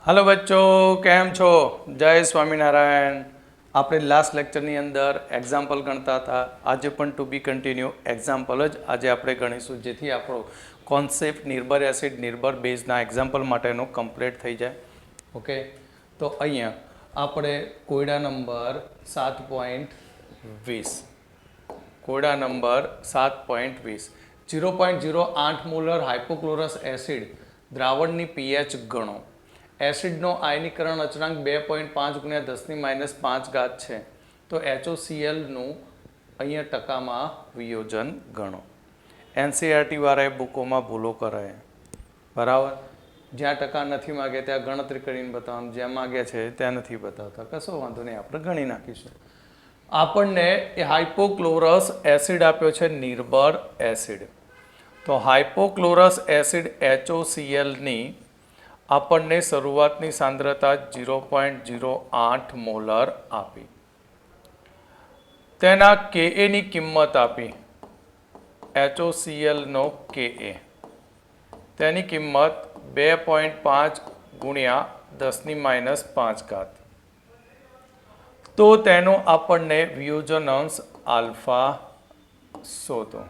Hello बच्चों, केम छो? जय स्वामीनारायण। આપણે લાસ્ટ લેક્ચરની અંદર એક્ઝામ્પલ ગણતા હતા. આજે પણ ટુ બી કન્ટિન્યુ એક્ઝામ્પલ જ આજે આપણે ગણીશું, જેથી આપણો કોન્સેપ્ટ નિર્ભર એસિડ નિર્ભર બેઝના એક્ઝામ્પલ માટેનો કમ્પ્લીટ થઈ જાય. ઓકે, તો અહીંયા આપણે કોયડા નંબર 7.20 કોયડા નંબર 7.20 0.08 મોલર હાઇપોક્લોરસ એસિડ દ્રાવણની પીએચ ગણો. એસિડનો આયનીકરણ અચળાંક 2.5 × 10⁻5 છે. તો HOClનું અહીંયા ટકામાં વિયોજન ગણો. NCERT વાળાએ બુકોમાં ભૂલો કરાય, બરાબર. જ્યાં ટકા નથી માગે ત્યાં ગણતરી કરીને બતાવવાનું, જ્યાં માગે છે ત્યાં નથી બતાવતા. કશો વાંધો નહીં, આપણે ગણી નાખીશું. આપણને એ હાઇપોક્લોરસ એસિડ આપ્યો છે, નિર્ભર એસિડ. તો હાઇપોક્લોરસ એસિડ HOClની આપણને શરૂઆતની સાંદ્રતા 0.08 મોલર આપી. તેના Kaની કિંમત આપી, HOClનો Ka, તેની કિંમત 2.5 × 10⁻5. તો તેનો આપણને વિયોજન અંશ આલ્ફા શોધો.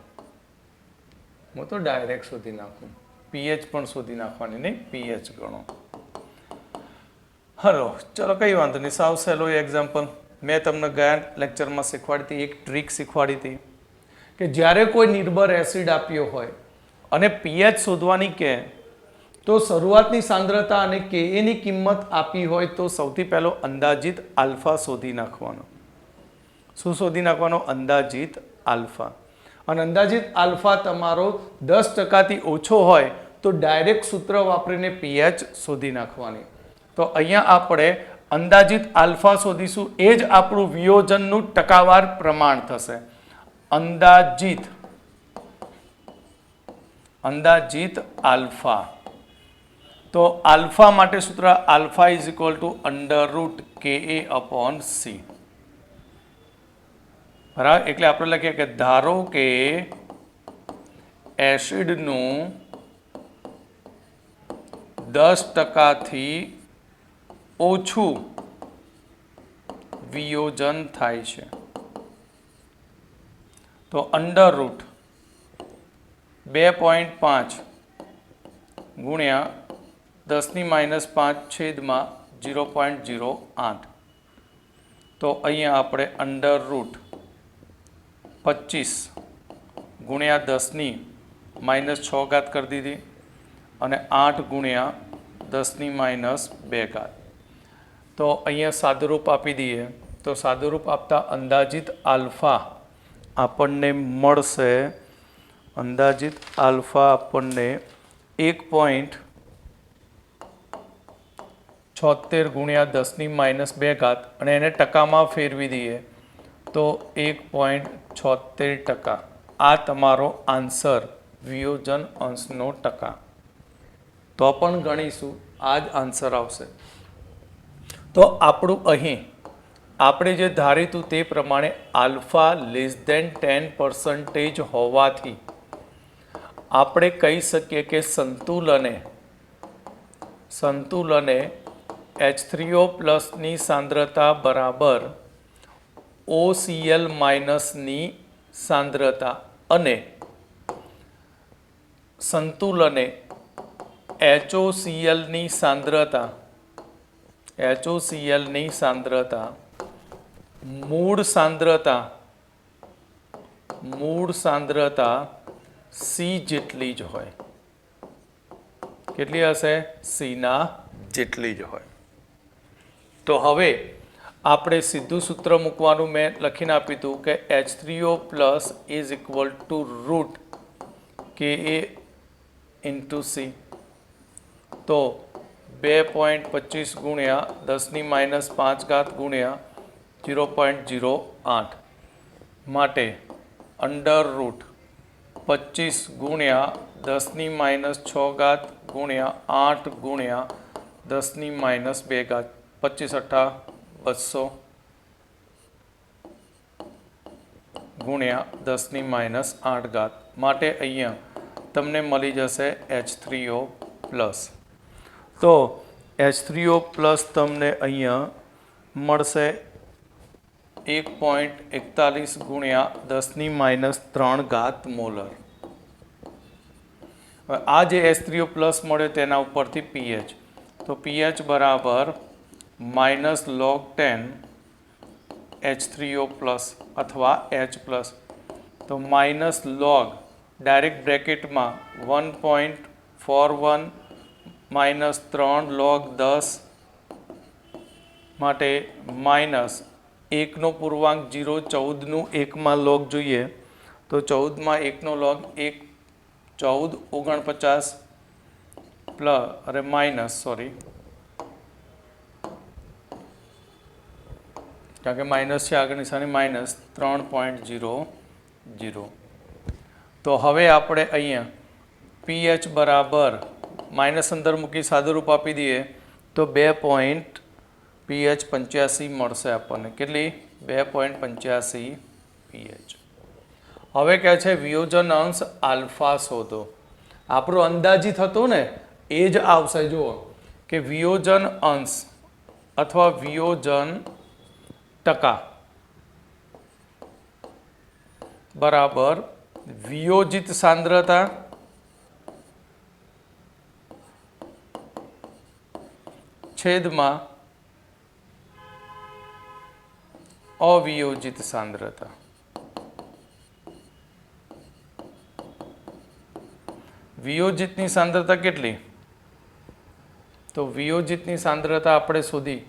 હું તો ડાયરેક્ટ શોધી નાખું, પીએચ પણ શોધી નાખવાની નહીં, પીએચ ગણો. હલો, ચલો કઈ વાંધો નહીં, સાવ સહેલો એક્ઝામ્પલ. મેં તમને ગયા લેક્ચરમાં શીખવાડી હતી, એક ટ્રીક શીખવાડી હતી કે જ્યારે કોઈ નિર્ભર એસિડ આપ્યો હોય અને પીએચ શોધવાની કે તો શરૂઆતની સાંદ્રતા અને Kaની કિંમત આપી હોય તો સૌથી પહેલો અંદાજિત આલ્ફા શોધી નાખવાનો. શું શોધી નાખવાનો? અંદાજિત આલ્ફા. અને અંદાજિત આલ્ફા તમારો 10%થી ઓછો હોય તો ડાયરેક્ટ સૂત્ર વાપરીને પીએચ શોધી નાખવાની. તો અહીંયા આપણે અંદાજિત આલ્ફા શોધીશું, એ જ આપણું વિયોજનનું ટકાવાર પ્રમાણ થશે. અંદાજિત આલ્ફા. તો આલ્ફા માટે સૂત્ર આલ્ફા = √Ka/C. બરાબર. એટલે આપણે લખીએ કે ધારો કે એસિડનું 10%થી ઓછું વિયોજન થાય છે, તો √2.5 ગુણ્યા 10⁻5 0.08. તો અહીંયા આપણે √25 ગુણ્યા 10⁻6 કરી દીધી અને 8 ગુણ્યા 10⁻2. તો અહીંયા સાદુરૂપ આપી દઈએ તો સાદુરૂપ આપતા અંદાજિત આલ્ફા આપણને મળશે. અંદાજિત આલ્ફા આપણને 1.76 ગુણ્યા 10⁻2 અને એને ટકામાં ફેરવી દઈએ તો 1.76%. આ તમારો આન્સર, વિયોજન અંશનો ટકા. તો પણ ગણીશું, આ જ આન્સર આવશે. તો આપણું અહીં આપણે જે ધાર્યું તે પ્રમાણે આલ્ફા <10% હોવાથી આપણે કહી શકીએ કે સંતુલને H3O+ ની સાંદ્રતા બરાબર OCl- ની સાંદ્રતા અને સંતુલને HOCl ની સાંદ્રતા મૂળ સાંદ્રતા C જેટલી જ હોય. કેટલી હશે? C ના જેટલી જ હોય. તો હવે આપણે સીધું સૂત્ર મૂકવાનું મેં લખીને આપ્યું હતું કે H3O+ = √Ka/C. તો 2.25 ગુણ્યા 10⁻5 ગુણ્યા 0.08 માટે √25 ગુણ્યા 10⁻6 ગુણ્યા 8 ગુણ્યા 10⁻2 25 × 200 ગુણ્યા 10⁻8 માટે અહીંયા તમને મળી જશે H3O+. તો H3O પ્લસ તમને અહીંયા મળશે 1.41 ગુણ્યા 10⁻³ મોલર. હવે આ જે H3O પ્લસ મળે તેના ઉપરથી પીએચ, તો પીએચ બરાબર -log10 H3O પ્લસ અથવા H પ્લસ, તો -log ડાયરેક્ટ બ્રેકેટમાં 1.41 -3 log 10 માટે -1નો પૂર્ણાંક 0, 14નું 1માં log જોઈએ તો 14માં 1નો log 1, 14 49 કારણ કે માઇનસ છે આગળ નિશાની -3.00. તો હવે આપણે અહીંયા પીએચ બરાબર માઇનસ અંદર મૂકી સાદુરૂપ આપી દઈએ તો 2.85 મળશે આપણને. કેટલી? 2.85 પીએચ. હવે કહે છે વિયોજન અંશ આલ્ફા શોધો. આપણો અંદાજિત હતો ને એ જ આવશે. જુઓ કે વિયોજન અંશ અથવા વિયોજન ટકા બરાબર વિયોજિત સાંદ્રતા છેદમાં અવિયોજિત સાંદ્રતા. વિયોજિતની સાંદ્રતા કેટલી? તો વિયોજિતની સાંદ્રતા આપણે શોધી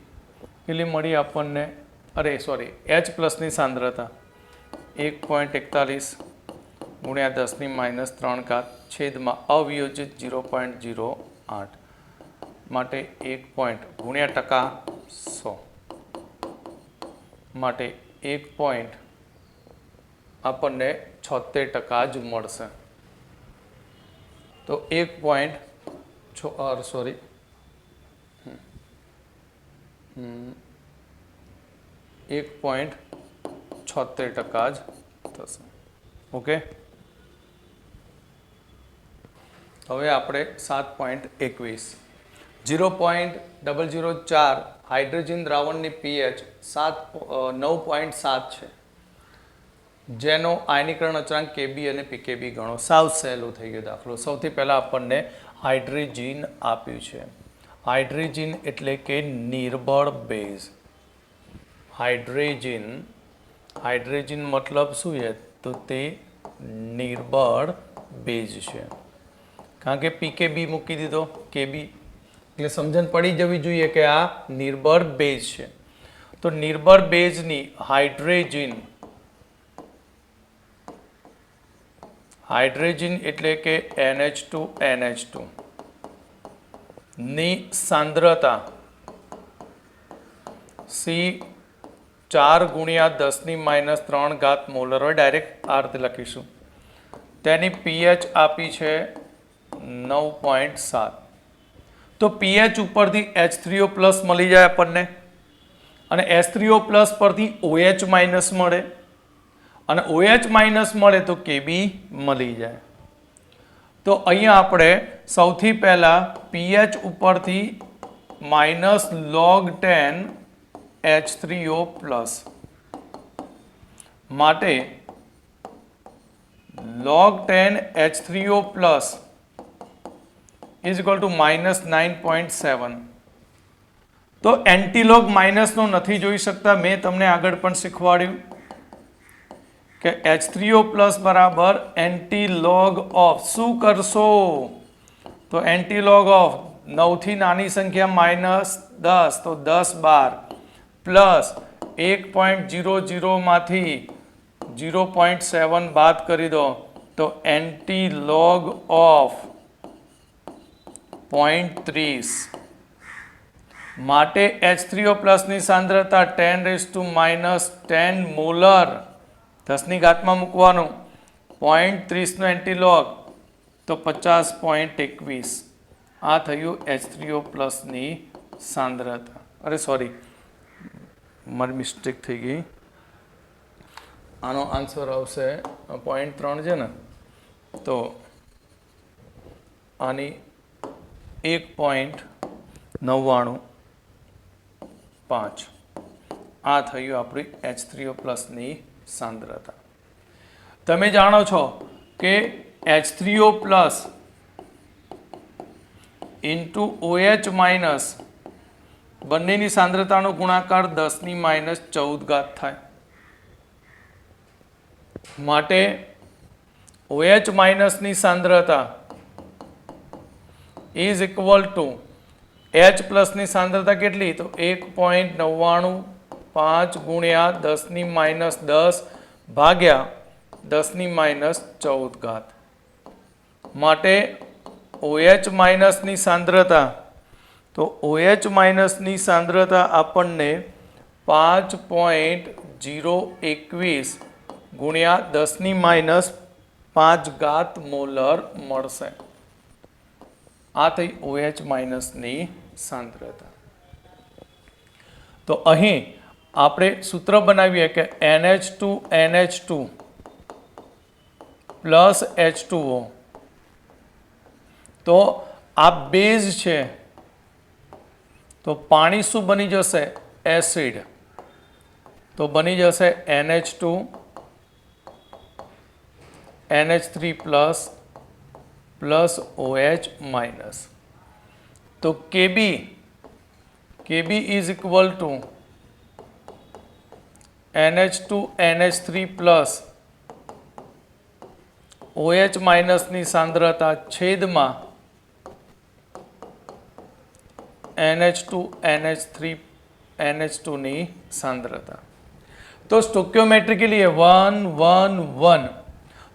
કેટલી મળી આપણને? H પ્લસની સાંદ્રતા 1.41 ગુણ્યા 10⁻³ છેદમાં અવિયોજિત 0.08 માટે 1 ગુણ્યા ટકા 100 માટે 1 આપણને 76% જ મળશે. તો 1.76% જ થશે. ઓકે. હવે આપણે 7.21 0.004 હાઇડ્રોજન દ્રાવણની પીએચ 9.7 છે, જેનો આયનીકરણ અચળાંક કેબી અને પીકેબી ગણો. સાવ સહેલું થઈ ગયો દાખલો. સૌથી પહેલાં આપણને હાઇડ્રોજન આપ્યું છે. હાઇડ્રોજન એટલે કે નિર્બળ બેઝ. હાઇડ્રોજન મતલબ શું છે? તો તે નિર્બળ બેઝ છે. કારણ કે પીકેબી મૂકી દીધો, કેબી, એટલે સમજણ પડી જવી જોઈએ કે આ નિર્બળ બેઝ છે. તો નિર્બળ બેઝની હાઇડ્રોજન એટલે કે NH2 ની સાંદ્રતા C4 ગુણ્યા 10⁻³ મોલર હોય. ડાયરેક્ટ આ રીતે લખીશું. તેની પીએચ આપી છે 9.7. તો પીએચ ઉપરથી H3O પ્લસ મળી જાય આપણને, અને H3O પ્લસ પરથી OH માઇનસ મળે, અને OH માઇનસ મળે તો કેબી મળી જાય. તો અહીંયા આપણે સૌથી પહેલાં પીએચ ઉપરથી -log10 H3O પ્લસ માટે log10 H3O plus is equal two -9.7. તો એન્ટીલોગ માઇનસનો નથી જોઈ શકતા. મેં તમને આગળ પણ શીખવાડ્યું કે H3O પ્લસ બરાબર એન્ટીલોગ ઓફ. શું કરશો? તો એન્ટીલોગ ઓફ 9થી નાની સંખ્યા -10, તો 10 12 પ્લસ 1.00 માંથી 0.7 બાદ કરી દો તો એન્ટીલોગ ઓફ 0.30 માટે H3O પ્લસની સાંદ્રતા 10⁻10 મોલર, 10⁻માં મૂકવાનું, 0.30 નો એન્ટીલોગ તો 50.21. આ થયું H3O પ્લસની સાંદ્રતા. મારી મિસ્ટેક થઈ ગઈ. આનો આન્સર આવશે 0.3 છે ને, તો આની 1 99.5 આ થયું આપણી H3O પ્લસની સાંદ્રતા. તમે જાણો છો કે H3O plus into OH minus બંનેની સાંદ્રતાનો ગુણાકાર 10⁻14 થાય. માટે OH માઇનસની સાંદ્રતા ઇઝ ઇક્વલ ટુ H પ્લસની સાંદ્રતા કેટલી? તો 1.995 ગુણ્યા 10⁻10 ભાગ્યા 10⁻14. માટે OH માઇનસની સાંદ્રતા, તો OH માઇનસની સાંદ્રતા આપણને 5.021 ગુણ્યા 10⁻5 મોલર મળશે. આ થઈ OH માઇનસની સાંદ્રતા. તો અહીં આપણે સૂત્ર બનાવીએ કે NH2NH2 પ્લસ H2O. તો આ બેઝ છે, તો પાણી શું બની જશે? એસિડ. તો બની જશે NH2 NH3 plus plus OH minus. તો KB is equal two NH2 NH3 plus OH માઇનસની સાંદ્રતા છેદમાં NH2 NH3 NH2 ની સાંદ્રતા. તો સ્ટોક્યોમેટ્રિકલી 1 1 1.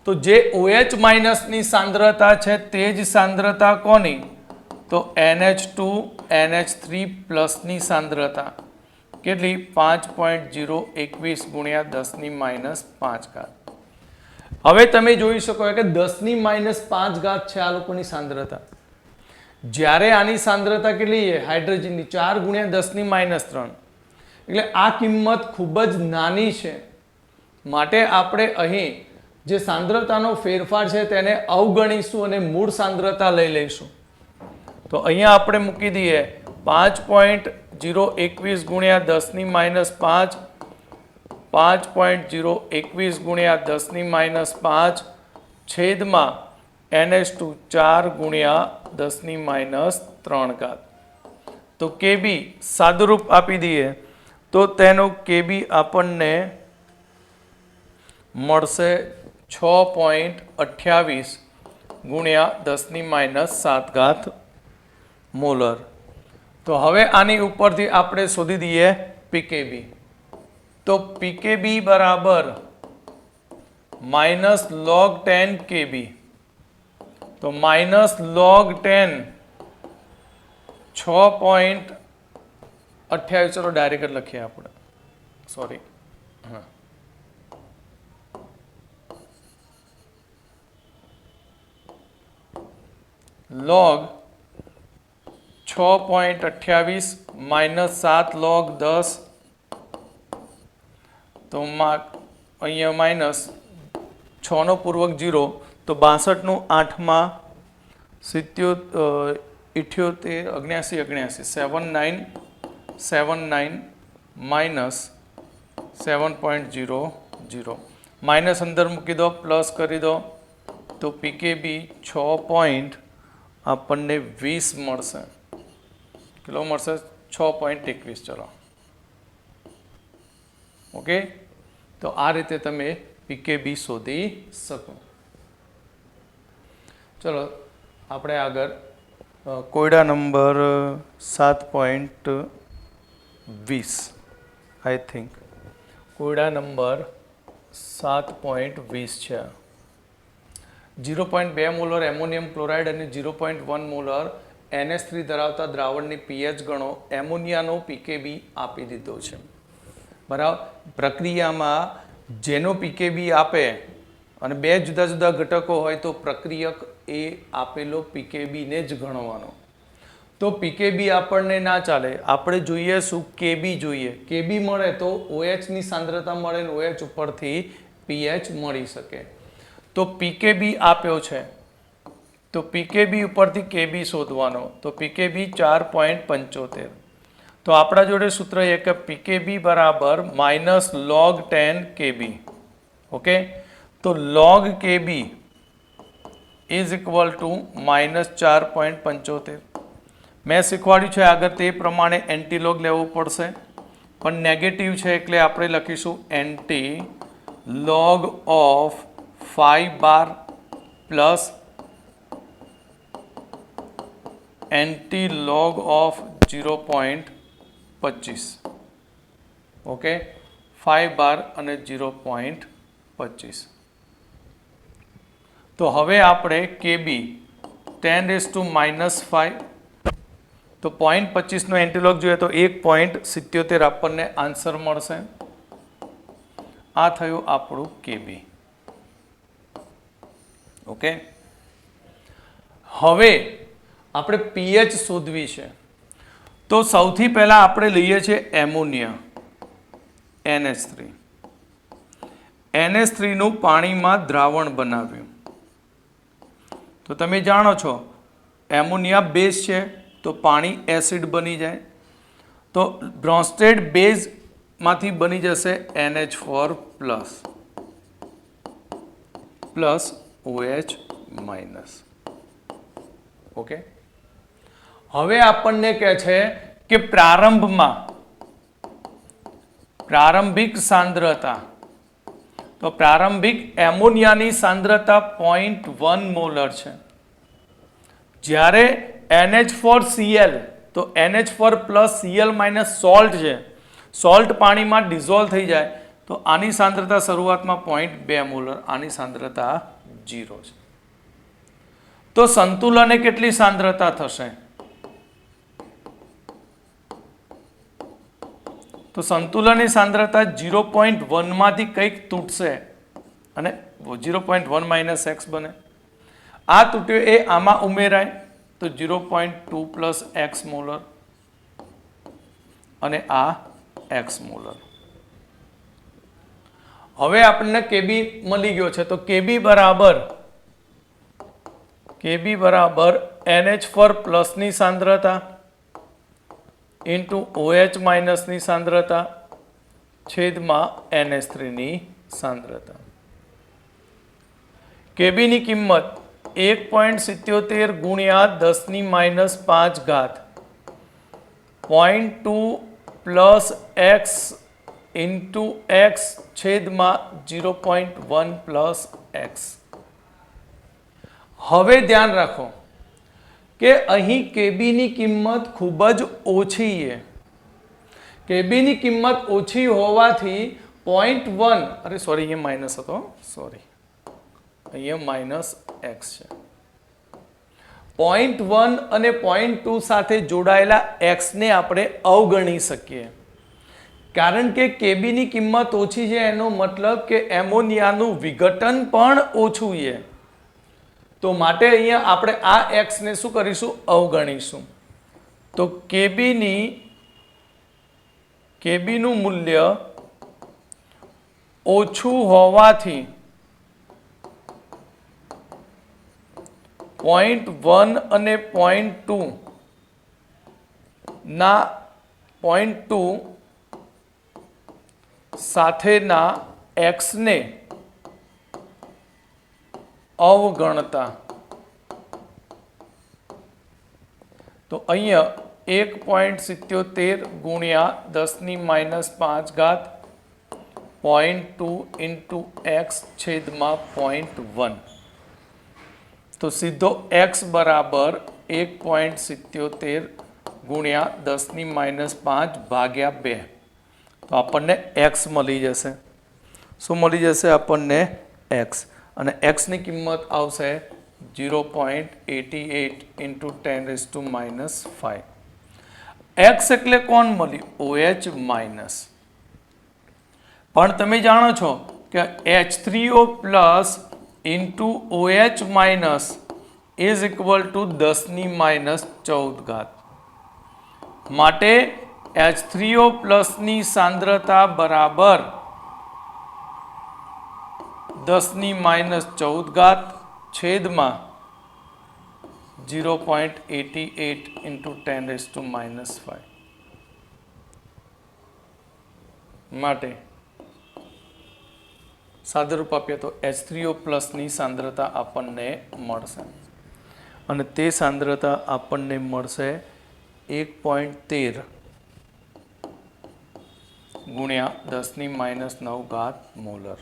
તો જે OH માઇનસની સાંદ્રતા છે તે જ સાંદ્રતા કોની? તો NH2 NH3 પ્લસની સાંદ્રતા કેટલી? 5.021 ગુણ્યા 10⁻5. હવે તમે જોઈ શકો કે 10⁻5 છે આ લોકોની સાંદ્રતા. જ્યારે આની સાંદ્રતા કેટલી છે હાઇડ્રોજનની? 4 ગુણ્યા 10⁻3. એટલે આ કિંમત ખૂબ જ નાની છે. માટે આપણે અહીં જે સાંદ્રતાનો ફેરફાર છે તેને અવગણીશું અને મૂળ સાંદ્રતા લઈ લઈશું. તો અહીંયા આપણે મૂકી દઈએ 5.021 ગુણ્યા 10⁻5, 5.021 ગુણ્યા 10⁻5 છેદમાં NH2 4 ગુણ્યા 10⁻3. તો KB સાદુરૂપ આપી દઈએ તો તેનો KB આપણને મળશે 6.28 ગુણ્યા 10⁻7 મોલર. તો હવે આની ઉપરથી આપણે શોધી દઈએ PKB. તો PKB બરાબર માઇનસ log 10 KB. તો માઇનસ log 10 6.28. ચલો ડાયરેક્ટ લખીએ આપણે, સોરી. હા, log 6.28 માઇનસ 7 log 10. તો અહીંયા માઇનસ 6 નો પૂર્વક 0. તો 62 નું 8 78 79 79 માઇનસ 7.00. માઇનસ અંદર મૂકી દો, પ્લસ કરી દો. તો PKB 6. આપણને 20 મળશે. કેટલો મળશે? 6.21. ચલો, ઓકે. તો આ રીતે તમે PKB શોધી શકો. ચલો આપણે આગળ કોયડા નંબર 7.20. આઈ થિંક કોયડા નંબર 7.20 છે. 0.2 મોલર એમોનિયમ ક્લોરાઇડ અને 0.1 મોલર NH3 ધરાવતા દ્રાવણની pH ગણો. એમોનિયાનો PKB આપી દીધો છે, બરાબર. પ્રક્રિયામાં જેનો PKB આપે અને બે જુદા જુદા ઘટકો હોય તો પ્રક્રિયક એ આપેલો PKB ને જ ગણવાનો. તો PKB આપણને ના ચાલે, આપણે જોઈએ શું? KB જોઈએ. KB મળે તો OH ની સાંદ્રતા મળે ને OH ઉપરથી pH મળી શકે. તો PKB આપ્યો છે, તો પીકેબી ઉપરથી કેબી શોધવાનો, તો પીકેબી 4.75. તો આપણા જોડે સૂત્ર એ કે પીકેબી બરાબર માઇનસ log 10 કેબી. ઓકે, તો log Kb is equal to minus 4.75. મેં શીખવાડ્યું છે આગળ તે પ્રમાણે એન્ટીલોગ લેવું પડશે, પણ નેગેટિવ છે એટલે આપણે લખીશું anti log of 5 bar plus anti log of 0.25. Okay, 5 બાર અને 0.25. તો હવે આપણે કેબી 10⁻⁻5, તો 0.25 નો એન્ટીલોગ જોઈએ તો 1.77 આપણને આન્સર મળશે. આ થયું આપણું કેબી. ઓકે, હવે આપણે પીએચ શોધવી છે. તો સૌથી પહેલા આપણે લઈએ છીએ એમોનિયા NH3. NH3 નું પાણીમાં દ્રાવણ બનાવ્યું. તો તમે જાણો છો એમોનિયા બેઝ છે તો પાણી એસિડ બની જાય. તો બ્રોન્સ્ટેડ બેઝમાંથી બની જશે NH4 plus OH minus. Okay, હવે આપણને કહે છે કે પ્રારંભિક સાંદ્રતા, તો પ્રારંભિક એમોનિયાની સાંદ્રતા 0.1 મોલર છે. જ્યારે NH4Cl, તો NH4 plus Cl minus salt છે, સોલ્ટ પાણીમાં ડિઝોલ્વ થઈ જાય તો આની સાંદ્રતા શરૂઆતમાં 0.2 મોલર, આની સાંદ્રતા 0 છે. તો સંતુલને કેટલી સાંદ્રતા થશે? તો સંતુલનની સાંદ્રતા 0.1 માંથી કંઈક તૂટશે અને 0.1 માઇનસ x બને. આ તૂટ્યો એ આમાં ઉમેરાય તો 0.2 પ્લસ x મોલર અને આ x મોલર. હવે આપણને કેબી મળી ગયો છે. તો કેબી બરાબર NH4 પ્લસની સાંદ્રતા ઇન્ટુ OH માઇનસની સાંદ્રતા છેદમાં NH3ની સાંદ્રતા. કેબીની કિંમત 1.77 ગુણ્યા 10⁻⁵ 0.2 પ્લસ x ઇન્ટુ x છેદમાં 0.1 પ્લસ x. હવે ધ્યાન રાખો કે અહીં કેબીની કિંમત ખૂબ જ ઓછી છે. કેબીની કિંમત ઓછી હોવાથી 0.1, અરે સોરી અહીંયા માઇનસ હતો, સોરી અહીંયા માઇનસ x છે. 0.1 અને 0.2 સાથે જોડાયેલા x ને આપણે અવગણી શકીએ, કારણ કે કેબીની કિંમત ઓછી છે એનો મતલબ કે એમોનિયાનું વિઘટન પણ ઓછું છે. તો માટે અહીંયા આપણે આ x ને શું કરીશું? અવગણીશું. તો કેબીનું મૂલ્ય ઓછું હોવાથી 0.1 અને 0.2 ના 0.2 સાથેના x ને અવગણતા, તો અહીંયા 1.77 ગુણ્યા 10⁻⁵ 0.2 ઇન્ટુ x છેદમાં 0.1. તો સીધો x બરાબર 1.77 ગુણ્યા 10⁻⁵ ભાગ્યા 2. તો આપણને x મળી જશે. શું મળી જશે આપણને? x. અને x ની કિંમત આવશે 0.88 ઇન્ટુ 10⁻⁵. x એટલે કોણ મળ્યું? OH minus. પણ તમે જાણો છો કે H3O plus into OH minus is equal two 10⁻14. માટે H3O પ્લસની સાંદ્રતા બરાબર 10⁻14 છેદમાં 0.88 into 10⁻⁻5 માટે સાદુરૂપ આપીએ તો H3O પ્લસની સાંદ્રતા આપણને મળશે અને તે સાંદ્રતા આપણને મળશે 1.13 ગુણ્યા 10⁻⁹ મોલર.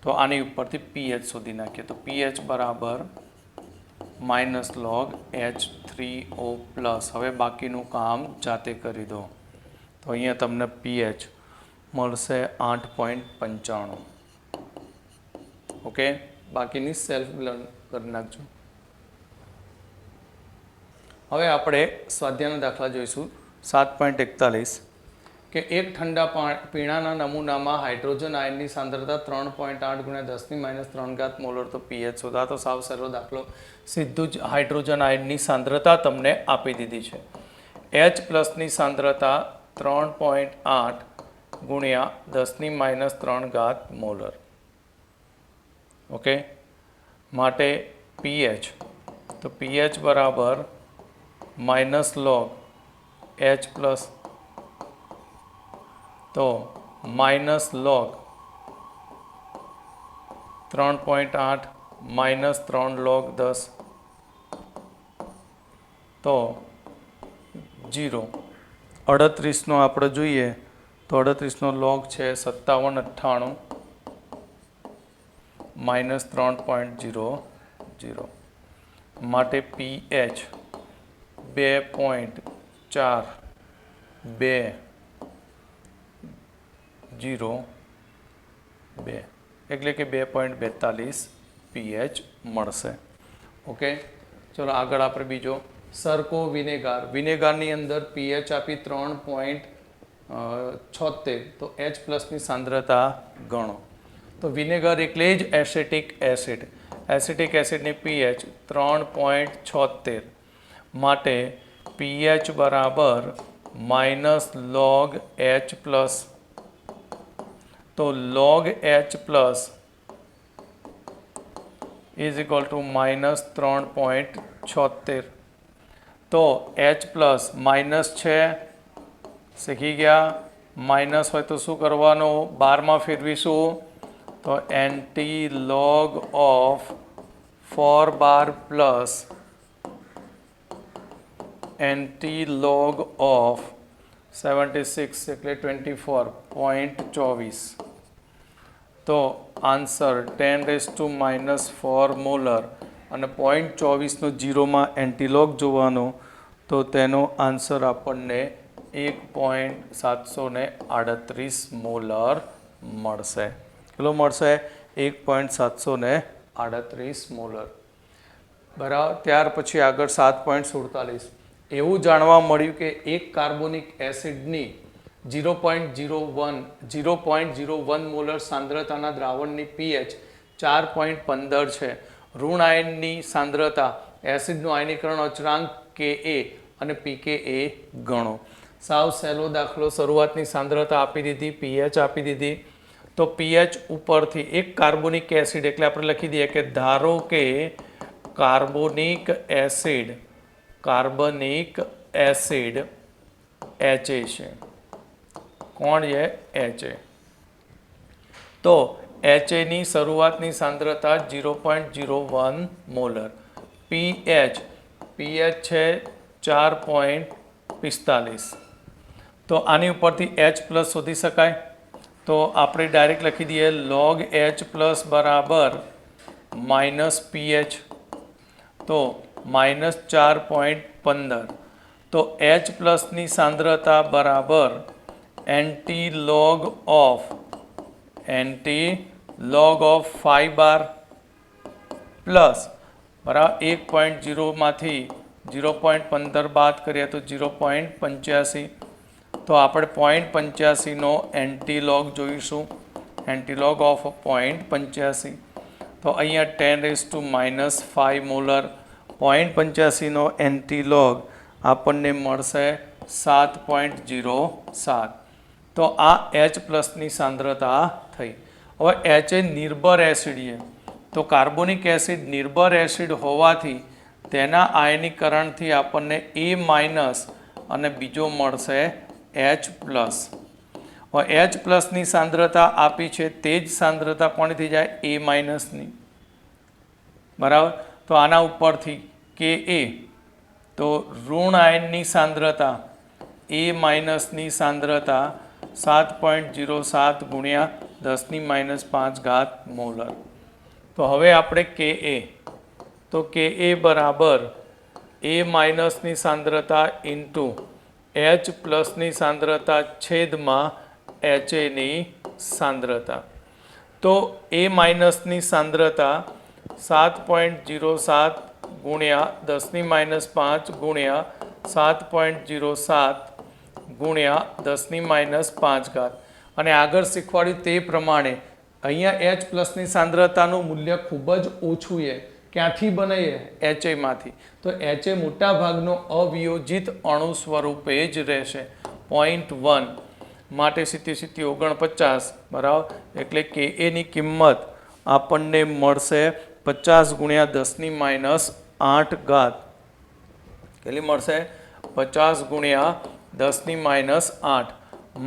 તો આની ઉપરથી પીએચ શોધી નાખીએ તો પીએચ બરાબર -log H3O પ્લસ. હવે બાકીનું કામ જાતે કરી દો તો અહીંયા તમને પીએચ મળશે 8.95. ઓકે, બાકીની સેલ્ફ લર્ન કરી નાખજો. હવે આપણે સ્વાધ્યાયના દાખલા જોઈશું 7.41 કે એક ઠંડા પીણાના નમૂનામાં હાઇડ્રોજન આયનની સાંદ્રતા 3.8 ગુણ્યા 10⁻³ મોલર. તો પીએચ શોધા. તો સાવ સહેલો દાખલો, સીધું જ હાઇડ્રોજન આયનની સાંદ્રતા તમને આપી દીધી છે. H પ્લસની સાંદ્રતા 3.8 ગુણ્યા 10⁻³ મોલર. ઓકે, માટે પીએચ તો પીએચ બરાબર -log H પ્લસ તો -log 3.8 -3 log 10 તો 0. 38નો આપણે જોઈએ તો 38નો log છે 5798 -3.00 માટે pH 2.4202 એટલે કે 2.42 pH મળશે. ઓકે, ચલો આગળ આપણે બીજો સરકો વિનેગાર. વિનેગારની અંદર pH આપી 3.76 તો H પ્લસની સાંદ્રતા ગણો. તો વિનેગર એટલે જ એસિટિક એસિડ. એસિટિક એસિડની pH 3.76 માટે pH બરાબર -log H પ્લસ. તો log H plus is equal two -3.76. તો H પ્લસ માઇનસ છે, શીખી ગયા. માઇનસ હોય તો શું કરવાનું? 12માં ફેરવીશું તો anti-log of 4 bar plus anti-log of 76 એટલે 24.24. તો આન્સર 10⁻⁻4 મોલર અને 0.24નો 0માં એન્ટીલોગ જોવાનો તો તેનો આન્સર આપણને 1.738 મોલર મળશે. કેટલો મળશે? 1.738 મોલર. બરાબર. ત્યાર પછી આગળ 7.47 એવું જાણવા મળ્યું કે એક કાર્બોનિક એસિડની 0.01 મોલર સાંદ્રતાના દ્રાવણની pH 4.15 છે. ઋણ આયનની સાંદ્રતા, એસિડનું આયનીકરણ અચળાંક Ka અને pKa ગણો. સાવ સહેલો દાખલો. શરૂઆતની સાંદ્રતા આપી દીધી, pH આપી દીધી. તો pH ઉપરથી એક કાર્બોનિક એસિડ એટલે આપણે લખી દઈએ કે ધારો કે કાર્બોનિક એસિડ HA છે. કોણ છે? HA. તો HAની શરૂઆતની સાંદ્રતા 0.01 મોલર. pH છે 4.45. તો આની ઉપરથી H પ્લસ શોધી શકાય. તો આપણે ડાયરેક્ટ લખી દઈએ log H પ્લસ બરાબર -pH તો -4.15. તો H પ્લસની સાંદ્રતા બરાબર anti-log of 5 બાર પ્લસ બરાબર 1.0માંથી 0.15 બાદ કરીએ તો 0.85. તો આપણે 0.85નો એન્ટીલોગ જોઈશું. એન્ટીલોગ ઓફ 0.85 તો અહીંયા 10⁻⁻5 મોલર. 0.85નો એન્ટીલોગ આપણને મળશે 7.07. તો આ H પ્લસની સાંદ્રતા થઈ. હવે H એ નિર્ભર એસિડ છે. તો કાર્બોનિક એસિડ નિર્ભર એસિડ હોવાથી તેના આયનીકરણથી આપણને A માઇનસ અને બીજો મળશે H પ્લસ. હવે H પ્લસની સાંદ્રતા આપી છે તે જ સાંદ્રતા કોની થઈ જાય A માઇનસની, બરાબર. તો આના ઉપરથી Ka તો ઋણ આયનની સાંદ્રતા A માઇનસની સાંદ્રતા 7.07 ગુણ્યા 10⁻5 મોલર. તો હવે આપણે Ka તો Ka બરાબર A માઇનસની સાંદ્રતા ઇન્ટુ H પ્લસની સાંદ્રતા છેદમાં HAની સાંદ્રતા. તો A માઇનસની સાંદ્રતા 7.07 ગુણ્યા 10⁻5 ગુણ્યા 7.07 ગુણ્યા 10⁻5. અને આગળ શીખવાડ્યું તે પ્રમાણે અહીંયા H પ્લસની સાંદ્રતાનું મૂલ્ય ખૂબ જ ઓછું છે. ક્યાંથી બને HAમાંથી? તો HA મોટા ભાગનો અવિયોજિત અણુ સ્વરૂપે જ રહેશે 0.1 માટે 49 બરાબર. એટલે કે એની કિંમત આપણને મળશે 50 ગુણ્યા 10⁻8. કેટલી મળશે? 50 ગુણ્યા 10⁻8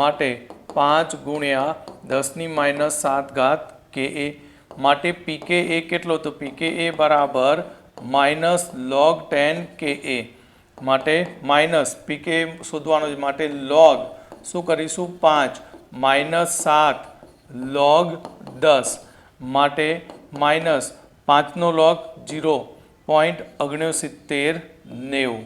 માટે 5 ગુણ્યા 10⁻7 Ka. માટે Pka કેટલો? તો Pka બરાબર -log10 Ka. માટે માઇનસ Pka શોધવાનું છે, માટે log શું કરીશું 5 -7 log 10 માટે માઇનસ 5નો log 0.6990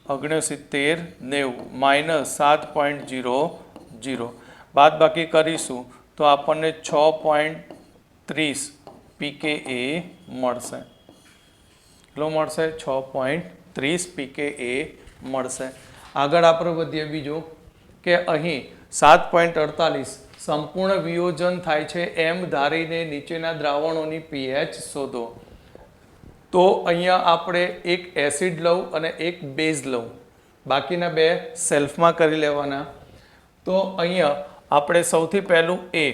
-7.00 બાદ બાકી કરીશું તો આપણને 6.30 Pka મળશે. કેટલો મળશે? 6.30 Pka મળશે. આગળ આપણે વધીએ. બીજું કે અહીં 7.48 સંપૂર્ણ વિયોજન થાય છે એમ ધારીને નીચેના દ્રાવણોની pH શોધો. તો અહીંયા આપણે એક એસિડ લઉં અને એક બેઝ લઉં, બાકીના બે સેલ્ફમાં કરી લેવાના. તો અહીંયા આપણે સૌથી પહેલું A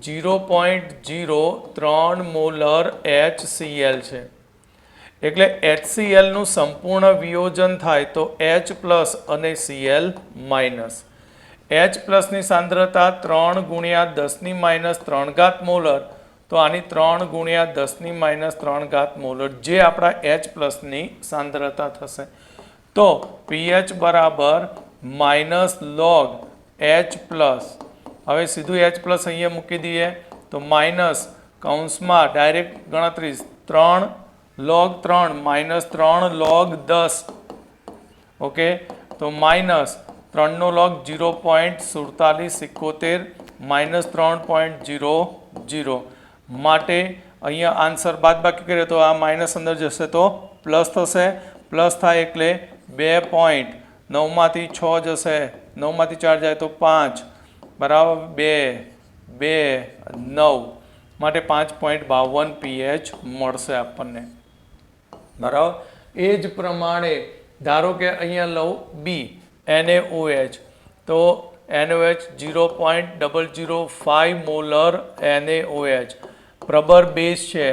0.03 મોલર HCl છે. એટલે HClનું સંપૂર્ણ વિયોજન થાય તો H પ્લસ અને Cl માઇનસ. H પ્લસની સાંદ્રતા 3 ગુણ્યા 10⁻3 મોલર. તો આની 3 ગુણ્યા 10⁻3 મોલર જે આપણા H પ્લસની સાંદ્રતા થશે. તો pH બરાબર -log H પ્લસ. હવે સીધું H પ્લસ અહીંયા મૂકી દઈએ તો માઇનસ કૌંસમાં ડાયરેક્ટ ગણતરી 3 log 3 -3 log 10. ઓકે, તો માઇનસ 3નો log 0.4771 -3.00 માટે અહીંયા આન્સર બાદ બાકી કરીએ તો આ માઇનસ અંદર જશે તો પ્લસ થશે. પ્લસ થાય એટલે 2 પોઈન્ટ 9માંથી 6 જશે, 9માંથી 4 જાય તો 5 બરાબર 2 9 માટે 5.52 pH મળશે આપણને. બરાબર. એ જ પ્રમાણે ધારો કે અહીંયા લઉં B NaOH. તો NaOH 0.005 મોલર NaOH પ્રબર બેઝ છે.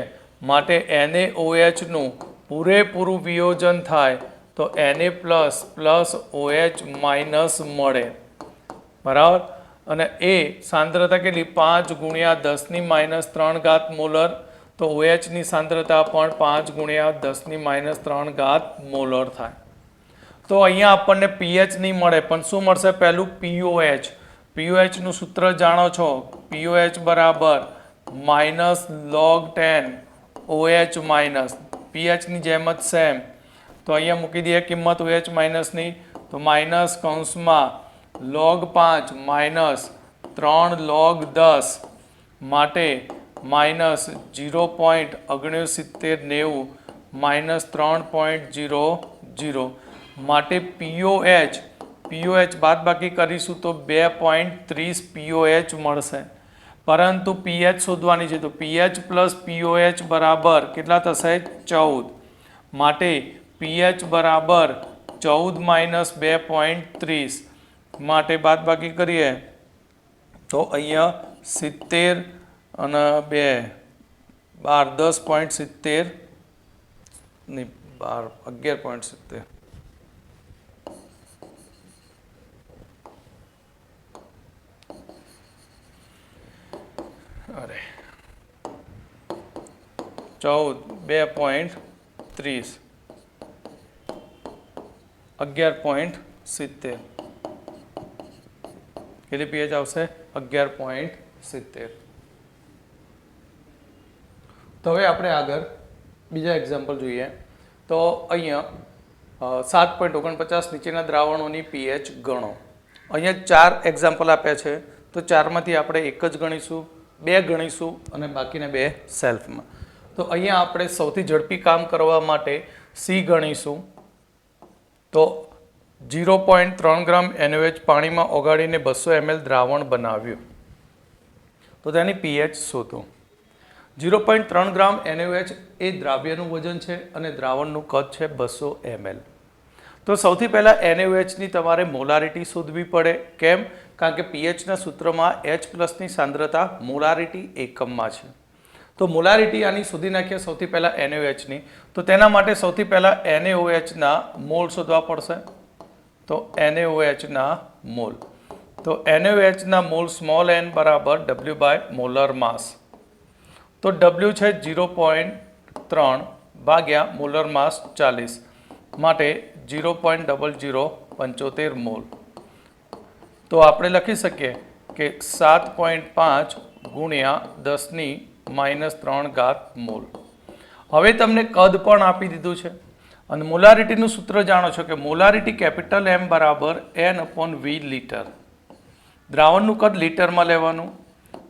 માટે NaOHનું પૂરેપૂરું વિયોજન થાય તો Na plus plus OH minus મળે. બરાબર. અને એ સાંદ્રતા કેટલી? 5 ગુણ્યા 10⁻3 મોલર. તો OHની સાંદ્રતા પણ 5 ગુણ્યા 10⁻3 મોલર થાય. તો અહીંયા આપણને pH નહીં મળે પણ શું મળશે? પહેલું POH. POHનું સૂત્ર જાણો છો, POH બરાબર -log10 OH માઇનસ. pHની જેમ જ સેમ. તો અહીંયા મૂકી દઈએ કિંમત OH માઇનસની. તો માઇનસ કૌંસમાં log 5 -3 log 10 માટે -0.6990 -3.00 માટે POH બાદ બાકી કરીશું તો 2.30 POH મળશે. પરંતુ pH શોધવાની છે તો pH પ્લસ POH બરાબર કેટલા થશે? 14. માટે pH બરાબર 14 - 2.30 માટે બાદ બાકી કરીએ તો અહીંયા 70 અને 2 12 10.70 નહીં 11.70 અરે 2.30 11.70 કેટલી પીએચ આવશે 11.70. તો હવે આપણે આગળ બીજા એક્ઝામ્પલ જોઈએ. તો અહીંયા 7.49 નીચેના દ્રાવણોની પીએચ ગણો. અહીંયા 4 એક્ઝામ્પલ આપ્યા છે. તો 4માંથી આપણે એક જ ગણીશું, 2 ગણીશું અને બાકીના 2 સેલ્ફમાં. તો અહીંયા આપણે સૌથી ઝડપી કામ કરવા માટે સી ગણીશું. તો 0.3 ગ્રામ NaOH પાણીમાં ઓગાળીને 200 ml દ્રાવણ બનાવ્યું. તો તેની પીએચ શોધો. 0.3 ગ્રામ NaOH એ દ્રાવ્યનું વજન છે અને દ્રાવણનું કદ છે 200 ml. તો સૌથી પહેલાં NaOHની તમારે મોલારિટી શોધવી પડે. કેમ? કારણ કે પીએચના સૂત્રમાં H+ની સાંદ્રતા મોલારિટી એકમમાં છે. તો મોલારિટી આની શોધી નાખીએ સૌથી પહેલાં NaOHની. તો તેના માટે સૌથી પહેલાં NaOHના મોલ શોધવા પડશે. તો NaOHના મોલ. તો NaOHના મોલ સ્મોલ n બરાબર W બાય મોલર માસ. તો W છે 0.3 ભાગ્યા મોલર માસ 40 માટે 0.0075 મોલ. તો આપણે લખી શકીએ કે 7.5 ગુણ્યા 10⁻³ મોલ. હવે તમને કદ પણ આપી દીધું છે અને મોલારિટીનું સૂત્ર જાણો છો કે મોલારિટી કેપિટલ M બરાબર N/V લીટર. દ્રાવણનું કદ લીટરમાં લેવાનું.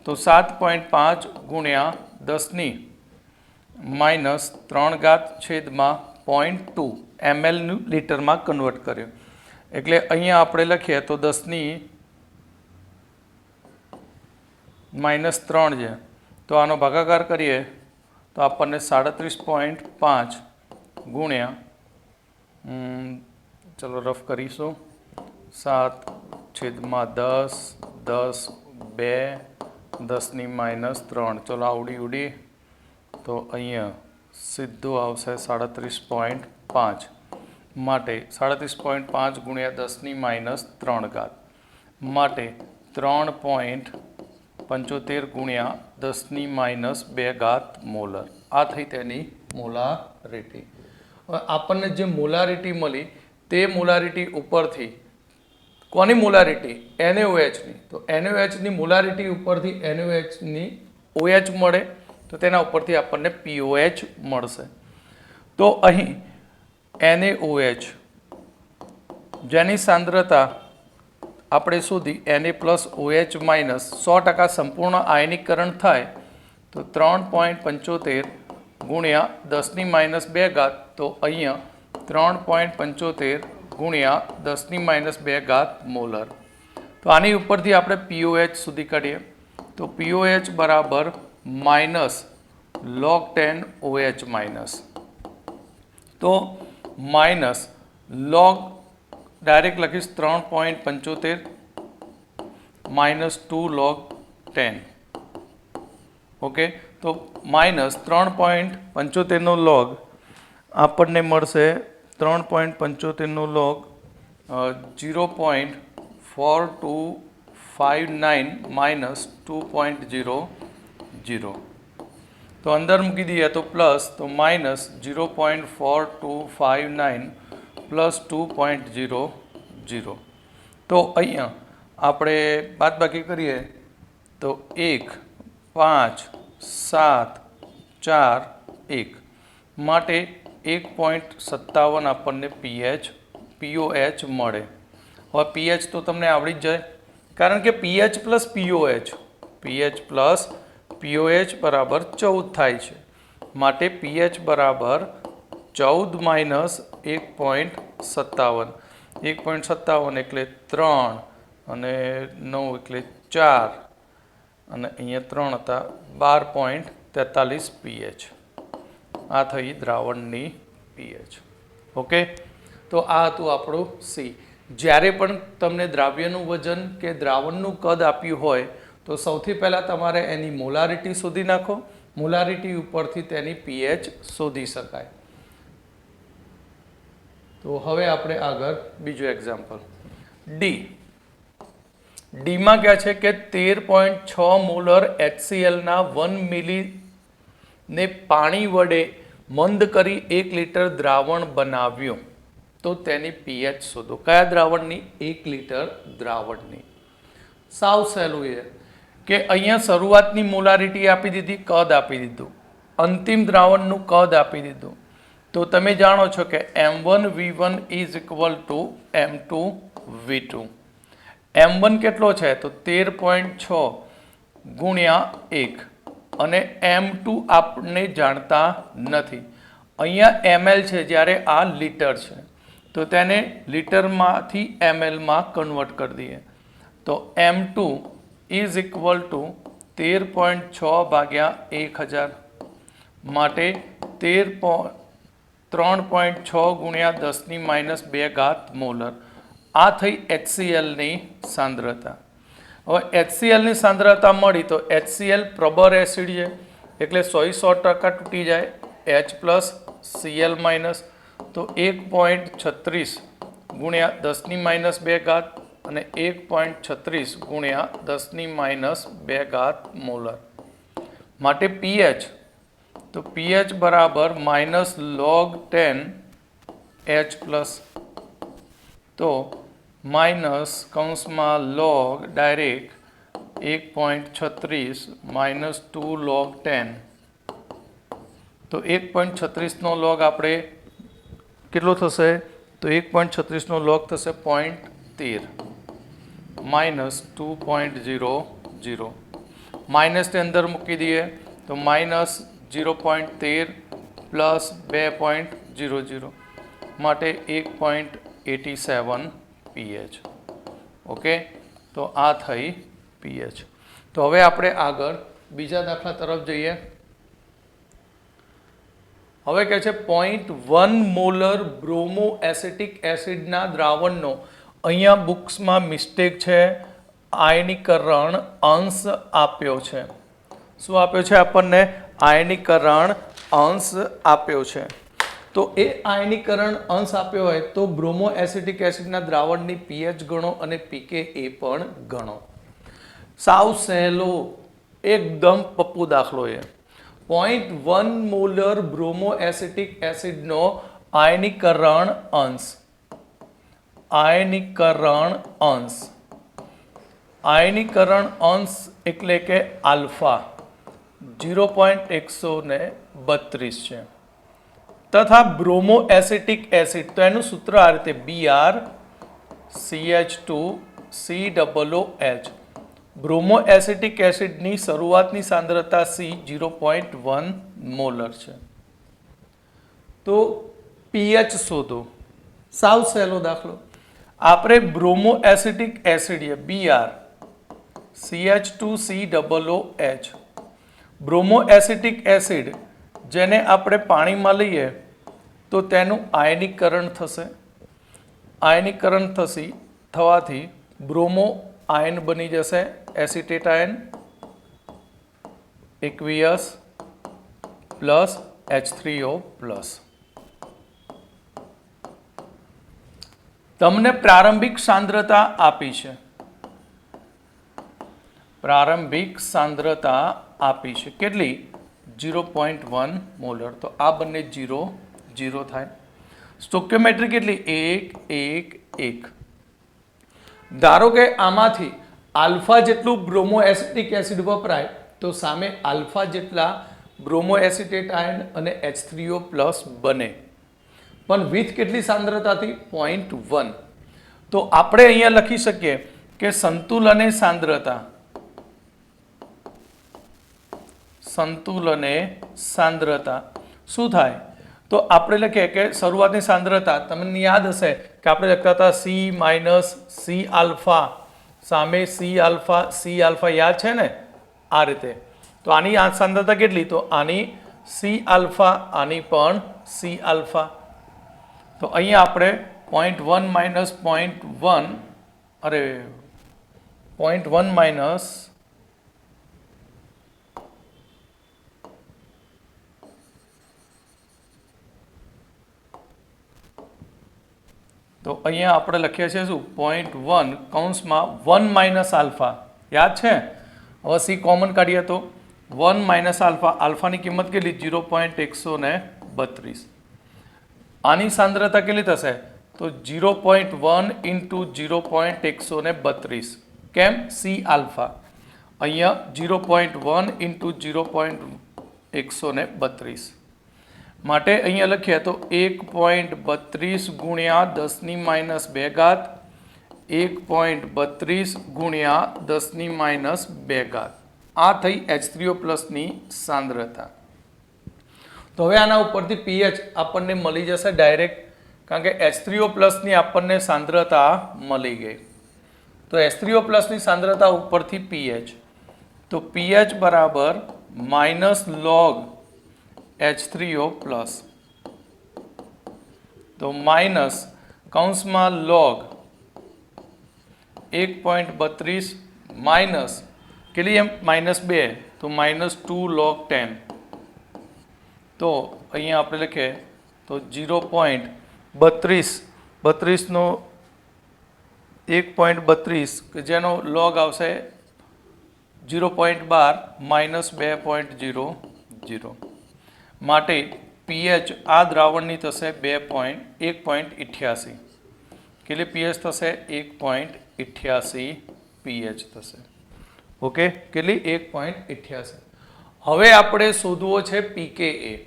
તો 7.5 ગુણ્યા 10⁻³ ml નું લીટરમાં કન્વર્ટ કર્યું. એટલે અહીંયા આપણે લખીએ તો 10⁻³ છે. તો આનો ભાગાકાર કરીએ તો આપણને 37.5 ગુણ્યા ચલો રફ કરીશું 7/10 10 2 10⁻³ ચલો આવડી ઉડી. તો અહીંયા સીધું આવશે 37.5 માટે 37.5 ગુણ્યા 10⁻³ માટે 3.75 ગુણ્યા 10⁻² મોલર. આ થઈ તેની મોલારિટી. આપણને જે મોલારિટી મળી તે મોલારિટી ઉપરથી કોની મોલારિટી? NaOHની. તો NaOHની મોલારિટી ઉપરથી NaOHની OH મળે તો તેના ઉપરથી આપણને POH મળશે. તો અહીં NaOH જેની સાંદ્રતા આપણે શોધી Na+OH- 100% સંપૂર્ણ આયનીકરણ થાય તો 3.75 ગુણ્યા 10⁻². તો અહીંયા 3.75 ગુણ્યા 10⁻² મોલર. તો આની ઉપરથી આપણે POH સુધી કાઢીએ. તો POH બરાબર -log10 OH-. તો માઇનસ log ડાયરેક્ટ લખીશ 3.75 -2 log 10. ઓકે. તો -3.75 નો લોગ આપણને મળશે 3.75 નો લોગ 0.4259 -2.00. તો અંદર મૂકી દઈએ તો પ્લસ તો -0.4259 +2.00. તો અહીંયા આપણે બાદબાકી કરીએ તો 1 5 7 4 1 માટે 1.57 આપણને POH મળે. હવે પીએચ તો તમને આવડી જ જાય કારણ કે પીએચ પ્લસ POH બરાબર 14 થાય છે. માટે પીએચ બરાબર 14 - 1.57. 1.57 એટલે 3 અને 9 એટલે 4 અને અહીંયા 3 હતા 12.43 પીએચ. આ થઈ દ્રાવણની પીએચ. ઓકે. તો આ હતું આપણું સી. જ્યારે પણ તમને દ્રાવ્યનું વજન કે દ્રાવણનું કદ આપ્યું હોય તો સૌથી પહેલાં તમારે એની મોલારિટી શોધી નાખો. મોલારિટી ઉપરથી તેની પીએચ શોધી શકાય. તો હવે આપણે આગળ બીજું એક્ઝામ્પલ ડીમાં ક્યાં છે કે 13.6 મોલર HClના 1 મિલીને પાણી વડે મંદ કરી 1 લીટર દ્રાવણ બનાવ્યું તો તેની પીએચ શોધો. કયા દ્રાવણની? 1 લીટર દ્રાવણની. સાવ સહેલું છે કે અહીંયા શરૂઆતની મોલારિટી આપી દીધી, કદ આપી દીધું, અંતિમ દ્રાવણનું કદ આપી દીધું. તો તમે જાણો છો કે M1V1 is equal two M2V2. M1 કેટલો છે? તો 13.6 ગુણ્યા 1 અને M2 આપણે જાણતા નથી. અહીંયા ml છે જ્યારે આ લીટર છે તો તેને લીટરમાંથી mlમાં કન્વર્ટ કરી દઈએ. તો M2 ઇઝ ઇક્વલ ટુ 13.6 ભાગ્યા 1000 માટે 3.6 ગુણ્યા 10⁻² મોલર. આ થઈ HClની સાંદ્રતા. હવે HClની સાંદ્રતા મળી તો HCl પ્રબર એસિડ છે એટલે 100% તૂટી જાય. H પ્લસ Cl માઇનસ તો 1.36 ગુણ્યા 10⁻² અને 1.36 ગુણ્યા 10⁻² મોલર. માટે પીએચ તો પીએચ બરાબર -log10 H પ્લસ તો -log ડાયરેક્ટ 1.36 -2 log10 તો 1.36 નો લોગ આપણે કેટલો થશે? તો 1.36 નો લોગ થશે 0.13 -2.00 માઇનસ તે અંદર મૂકી દઈએ તો -0.13 પ્લસ 2.00 માટે 1.87 પીએચ. ઓકે, તો આ થઈ પીએચ. તો હવે આપણે આગળ બીજા દાખલા તરફ જઈએ. હવે કહે છે 0.1 મોલર બ્રોમો એસિટિક એસિડના દ્રાવણનો, અહીંયા બુક્સમાં મિસ્ટેક છે, આયનીકરણ અંશ આપ્યો છે. શું આપ્યો છે આપણને? આયનીકરણ અંશ આપ્યો છે. તો એ આયનીકરણ અંશ આપ્યો હોય તો બ્રોમો એસિટિક એસિડના દ્રાવણની પીએચ ગણો અને પીકે એ પણ ગણો. સાવ સહેલો એકદમ પપ્પુ દાખલો છે. 0.1 મોલર બ્રોમો એસિટિક એસિડનો આયનીકરણ અંશ એટલે કે આલ્ફા 0.132 છે. તથા બ્રોમો એસિટિક એસિડ તો એનું સૂત્ર આ રીતે BrCH2COOH. બ્રોમો એસિટિક એસિડની શરૂઆતની સાંદ્રતા C 0.1 મોલર છે. તો પીએચ શોધો. સાવ સહેલો દાખલો. આપણે bromo acetic acid BrCH2COOH bromo acetic acid જેને આપણે પાણીમાં લઈએ તો તેનું આયનીકરણ થશે. આયનીકરણ થવાથી બ્રોમો આયન બની જશે acetate ion, aqueous plus H3O plus. તમને પ્રારંભિક સાંદ્રતા આપી છે. કેટલી? 0.1 મોલર. તો આ બંને 0 થાય. સ્ટોઇકિયોમેટ્રી કેટલી? 1 1 1. ધારો કે આમાંથી આલ્ફા જેટલું બ્રોમો એસિટિક એસિડ વપરાય તો સામે આલ્ફા જેટલા બ્રોમો એસિટેટ આયન અને H3O પ્લસ બને. પણ વિથ કેટલી સાંદ્રતાથી? 0.1. તો આપણે અહીંયા લખી શકીએ કે સંતુલને સાંદ્રતા શું થાય? તો આપણે લખીએ કે શરૂઆતની સાંદ્રતા તમને યાદ હશે કે આપણે લખતા હતા C માઇનસ C આલ્ફા, સામે C આલ્ફા યાદ છે ને? આ રીતે. તો આની આ સાંદ્રતા કેટલી? તો આની C આલ્ફા, આની પણ C આલ્ફા. તો અહીંયા આપણે 0.1 માઇનસ 0.1 માઇનસ 0.1 તો અહીંયા આપણે લખીએ છીએ શું 0.1 કૌંસમાં 1 માઇનસ આલ્ફા યાદ છે હવે સી કોમન કાઢીએ તો 1 માઇનસ આલ્ફા આલ્ફાની કિંમત કેટલી 0.132 આની સાંદ્રતા કેટલી થશે તો 0.1 ઇન્ટુ 0.132 કેમ સી આલ્ફા અહીંયા 0.1 ઇન્ટુ 0.132 માટે અહીંયા લખીએ તો 1.32 ગુણ્યા 10 ની માઇનસ 2 ઘાત 1.32 ગુણ્યા 10 ની માઇનસ 2 ઘાત આ થઈ H3O ની સાંદ્રતા તો હવે આના ઉપરથી pH આપણને મળી જશે ડાયરેક્ટ કારણ કે H3O ની આપણને સાંદ્રતા મળી ગઈ તો H3O ની સાંદ્રતા ઉપરથી pH તો pH બરાબર માઇનસ log H3O તો માઇનસ કૌંસમાં log 1.32 માઇનસ કેટલી એમ માઇનસ 2 તો માઇનસ 2 log 10 તો અહીંયા આપણે લખીએ તો 0.32 નો 1.32 કે જેનો log આવશે 0.12 માઇનસ 2.00 માટે pH આ દ્રાવણની થશે 1.88 કેટલી pH થશે 1.88 pH થશે ઓકે કેટલી 1.88 હવે આપણે શોધવો છે pKa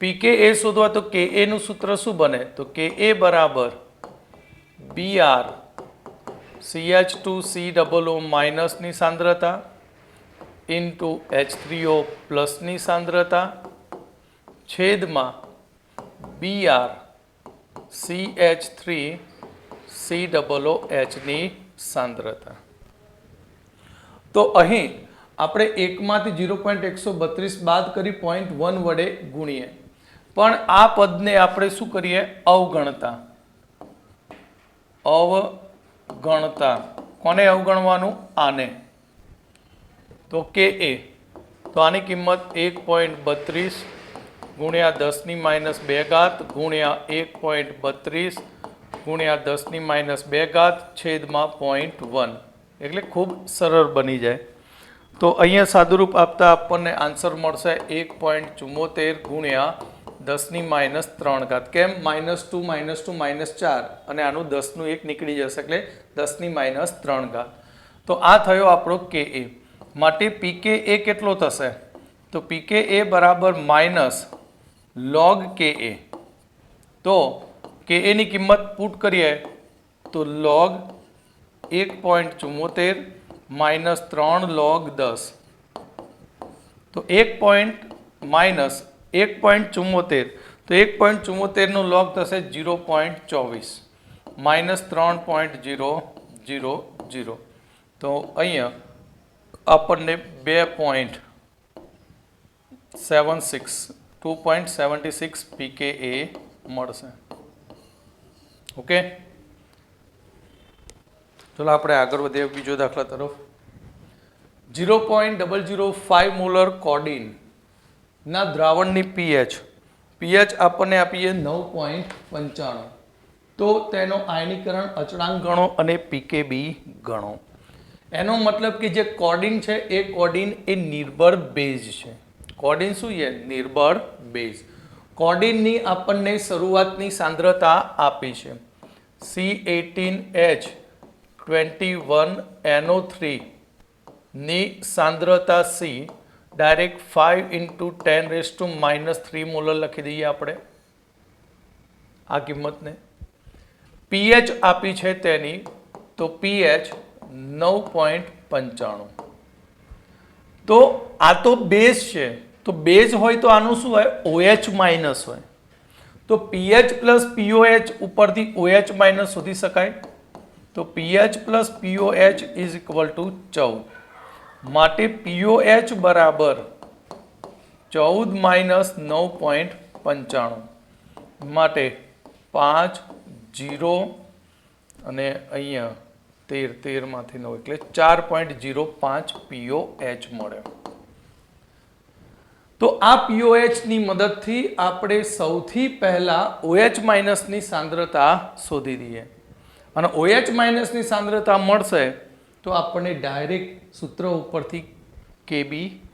pKa શોધવા તો Ka નું સૂત્ર શું બને તો Ka બરાબર Br CH2COO માઇનસ ની સાંદ્રતા ઇન્ટુ H3O પ્લસ ની સાંદ્રતા છેદમાં Br CH3COOH ની સાંદ્રતા તો અહીં આપણે એકમાંથી 0.132 બાદ કરી 0.1 વડે ગુણીએ પણ આ પદને આપણે શું કરીએ અવગણતા કોને અવગણવાનું આને તો Ka તો આની કિંમત 1.32 ગુણ્યા 10 ની માઇનસ 2 ઘાત ગુણ્યા 1.32 ગુણ્યા 10 ની માઇનસ 2 ઘાત છેદમાં 0.1 એટલે ખૂબ સરળ બની જાય તો અહીંયા સાદુરૂપ આપતા આપણને આન્સર મળશે 1.74 ગુણ્યા 10 ની માઇનસ 3 ઘાત કેમ -2 -2 -4 અને આનું 10 નું 1 નીકળી જશે એટલે 10 ની માઇનસ 3 ઘાત તો આ થયો આપણો Ka માટે pKa કેટલો થશે તો pKa બરાબર માઇનસ log Ka તો Ka ની કિંમત પુટ કરીએ તો log 1.74 માઇનસ 3 log 10 તો 1.74 તો 1.74 નું log થશે 0.24 માઇનસ 3.000 તો અહીંયા આપણને 2.76 pKa મળશે ઓકે ચલો આપણે આગળ વધીએ બીજો દાખલા તરફ 0.005 મોલર કોડિન ના દ્રાવણની pH આપણને આપીએ 9.95 તો તેનો આયનીકરણ અચળાંક ગણો અને pKb ગણો એનો મતલબ કે જે કોડિન છે એ કોડિન એ નિર્બળ બેઝ છે કોડિન શું છે નિર્બળ બેઝ કોડિનની આપણને શરૂઆતની સાંદ્રતા આપી છે C18H21NO3 ની સાંદ્રતા C ડાયરેક્ટ 5 × 10⁻³ મોલર લખી દઈએ આપણે આ કિંમતને pH આપી છે તેની તો pH 9.95 તો આ તો બેઝ છે તો બેઝ હોય તો આનું શું હોય OH માઇનસ હોય તો pH પ્લસ POH ઉપરથી OH માઇનસ શોધી શકાય તો pH plus POH is equal two 14 માટે POH બરાબર 14 માઇનસ 9.95 માટે 5 0 અને અહીંયા 13 માંથી 9 એટલે 4.05 POH મળે તો તો આ POH ની મદદથી આપણે સૌથી પહેલા OH માઇનસની સાંદ્રતા શોધી દઈએ અને OH માઇનસની સાંદ્રતા મળશે તો આપણને ડાયરેક્ટ સૂત્ર ઉપરથી KB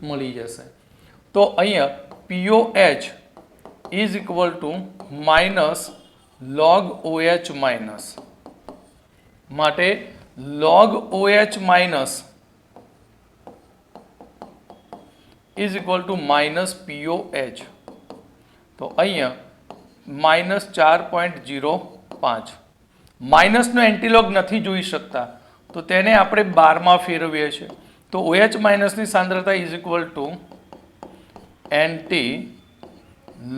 મળી જશે. તો અહીંયા POH is equal to minus log OH minus, માટે log OH minus is equal to minus POH. તો અહીંયા -4.05. માઇનસનો એન્ટીલોગ નથી જોઈ શકતા તો તેને આપણે 12 માં ફેરવીએ છીએ. તો OH માઇનસની સાંદ્રતા is equal two NT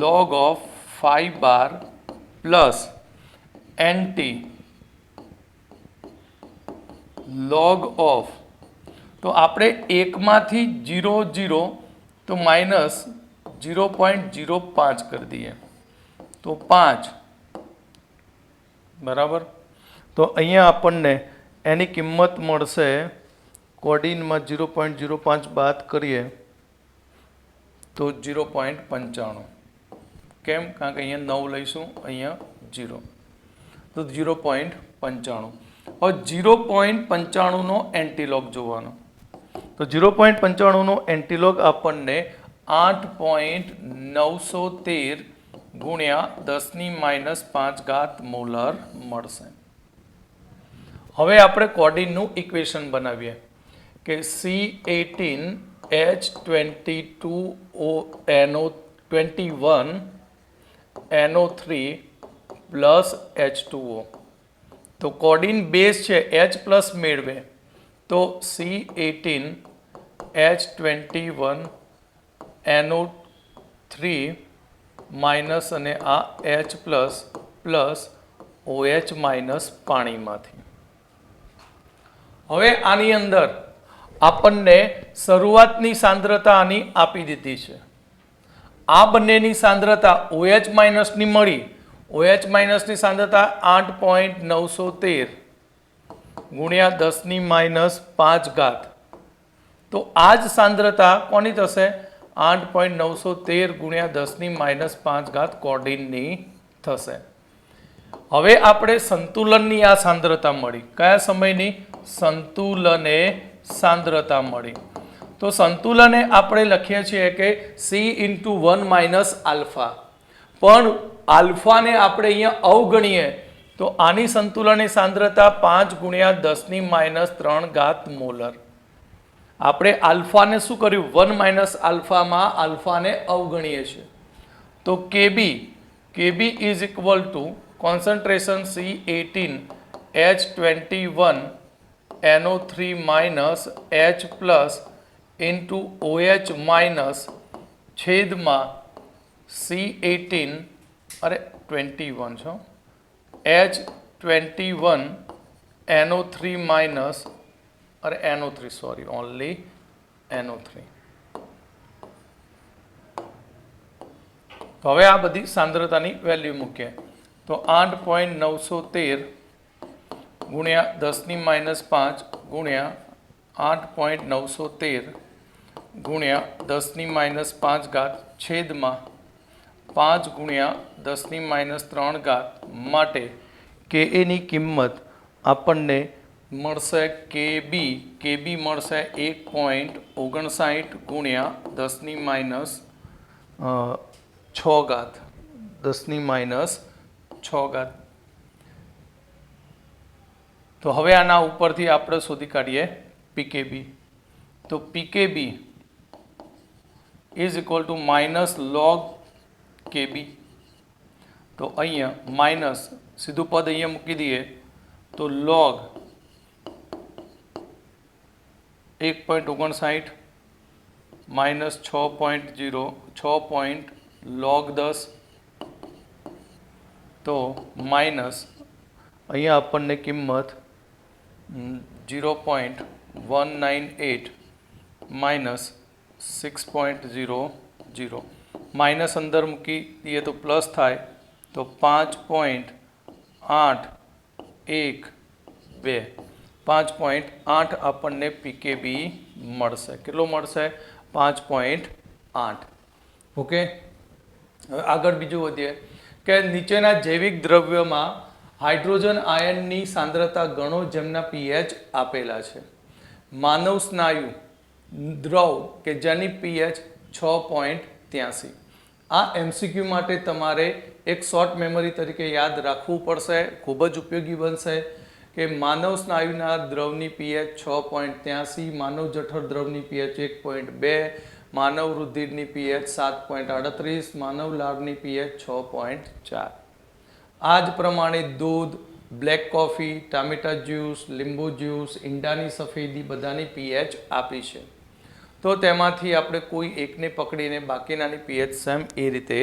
log of 5 bar plus NT log of, તો આપણે 1 માંથી 0 તો માઇનસ 0.05 કરી દઈએ તો 5 બરાબર. તો અહીંયા આપણને એની કિંમત મળશે, કોડિનમાં 0.05 બાદ કરીએ તો 0.95. કેમ? કારણ કે અહીંયા 9 લઈશું, અહીંયા 0, તો 0.95. હવે 0.95નો એન્ટીલોગ જોવાનો. તો 0.95નો એન્ટીલોગ આપણને 8.913 ગુણ્યા 10⁻⁵ મોલર મળશે. હવે આપણે કોડિનનું ઇક્વેશન બનાવીએ કે C18H22NO21NO3 પ્લસ H2O. તો કોડિન બેઝ છે H પ્લસ મેળવે તો C18H21NO3 માઇનસ અને આ H plus plus OH minus પાણીમાંથી. હવે આની અંદર આપણને શરૂઆતની સાંદ્રતા આની આપી દીધી છે. આ બંનેની સાંદ્રતા OH માઇનસની મળી. OH માઇનસની સાંદ્રતા 8.913 ગુણ્યા 10⁻⁵. તો આ જ સાંદ્રતા કોની થશે? 8.913 ગુણ્યા 10⁻⁵ કોડિનની થશે. હવે આપણે સંતુલનની આ સાંદ્રતા મળી. કયા સમયની? સંતુલને સાંદ્રતા મળી. તો સંતુલને આપણે લખીએ છીએ કે C×1 માઇનસ આલ્ફા, પણ આલ્ફાને આપણે અહીંયા અવગણીએ તો આની સંતુલનની સાંદ્રતા 5 ગુણ્યા 10⁻³ મોલર. આપણે આલ્ફાને શું કર્યું? 1 માઇનસ આલ્ફામાં આલ્ફાને અવગણીએ છીએ. તો KB is equal two concentration C18H21NO3 minus H plus into OH minus છેદમાં C18 છો H21NO3 minus NO3 sorry only NO3. તો હવે આ બધી સાંદ્રતાની વેલ્યુ મૂકીએ તો 8.913 ગુણ્યા 10⁻⁵ ગુણ્યા 8.913 ગુણ્યા 10⁻⁵ છેદમાં 5 ગુણ્યા 10⁻³ માટે કે એની કિંમત આપણને મળશે KB મળશે 1.59 ગુણ્યા 10⁻⁶. તો હવે આના ઉપરથી આપણે શોધી કાઢીએ PKB. તો PKB is equal to minus log KB. તો અહીંયા માઇનસ સીધું પદ અહીંયા મૂકી દઈએ તો log 1.59 માઇનસ 6 log 10 તો માઇનસ અહીંયા આપણને કિંમત 0.198 માઇનસ 6.00 માઇનસ અંદર મૂકી દઈએ તો પ્લસ થાય તો 5.812 5.8 આપણને PKB મળશે. કેટલો મળશે? 5.8. ઓકે, હવે આગળ બીજું વધીએ કે નીચેના જૈવિક દ્રવ્યોમાં હાઇડ્રોજન આયનની સાંદ્રતા ગણો જેમના પીએચ આપેલા છે. માનવ સ્નાયુ દ્રવ કે જેની પીએચ 6.83. આ એમસીક્યુ માટે તમારે એક શોર્ટ મેમરી તરીકે યાદ રાખવું પડશે, ખૂબ જ ઉપયોગી બનશે કે માનવ સ્નાયુના દ્રવની પીએચ 6.83, માનવ જઠર દ્રવની પીએચ 1.2, માનવ રુધિરની પીએચ 7.38, માનવ લાળની પીએચ 6.4. આ જ પ્રમાણે દૂધ, બ્લેક કોફી, ટામેટા જ્યુસ, લીંબુ જ્યુસ, ઈંડાની સફેદી બધાની પીએચ આપી છે. તો તેમાંથી આપણે કોઈ એકને પકડીને બાકીનાની પીએચ સેમ એ રીતે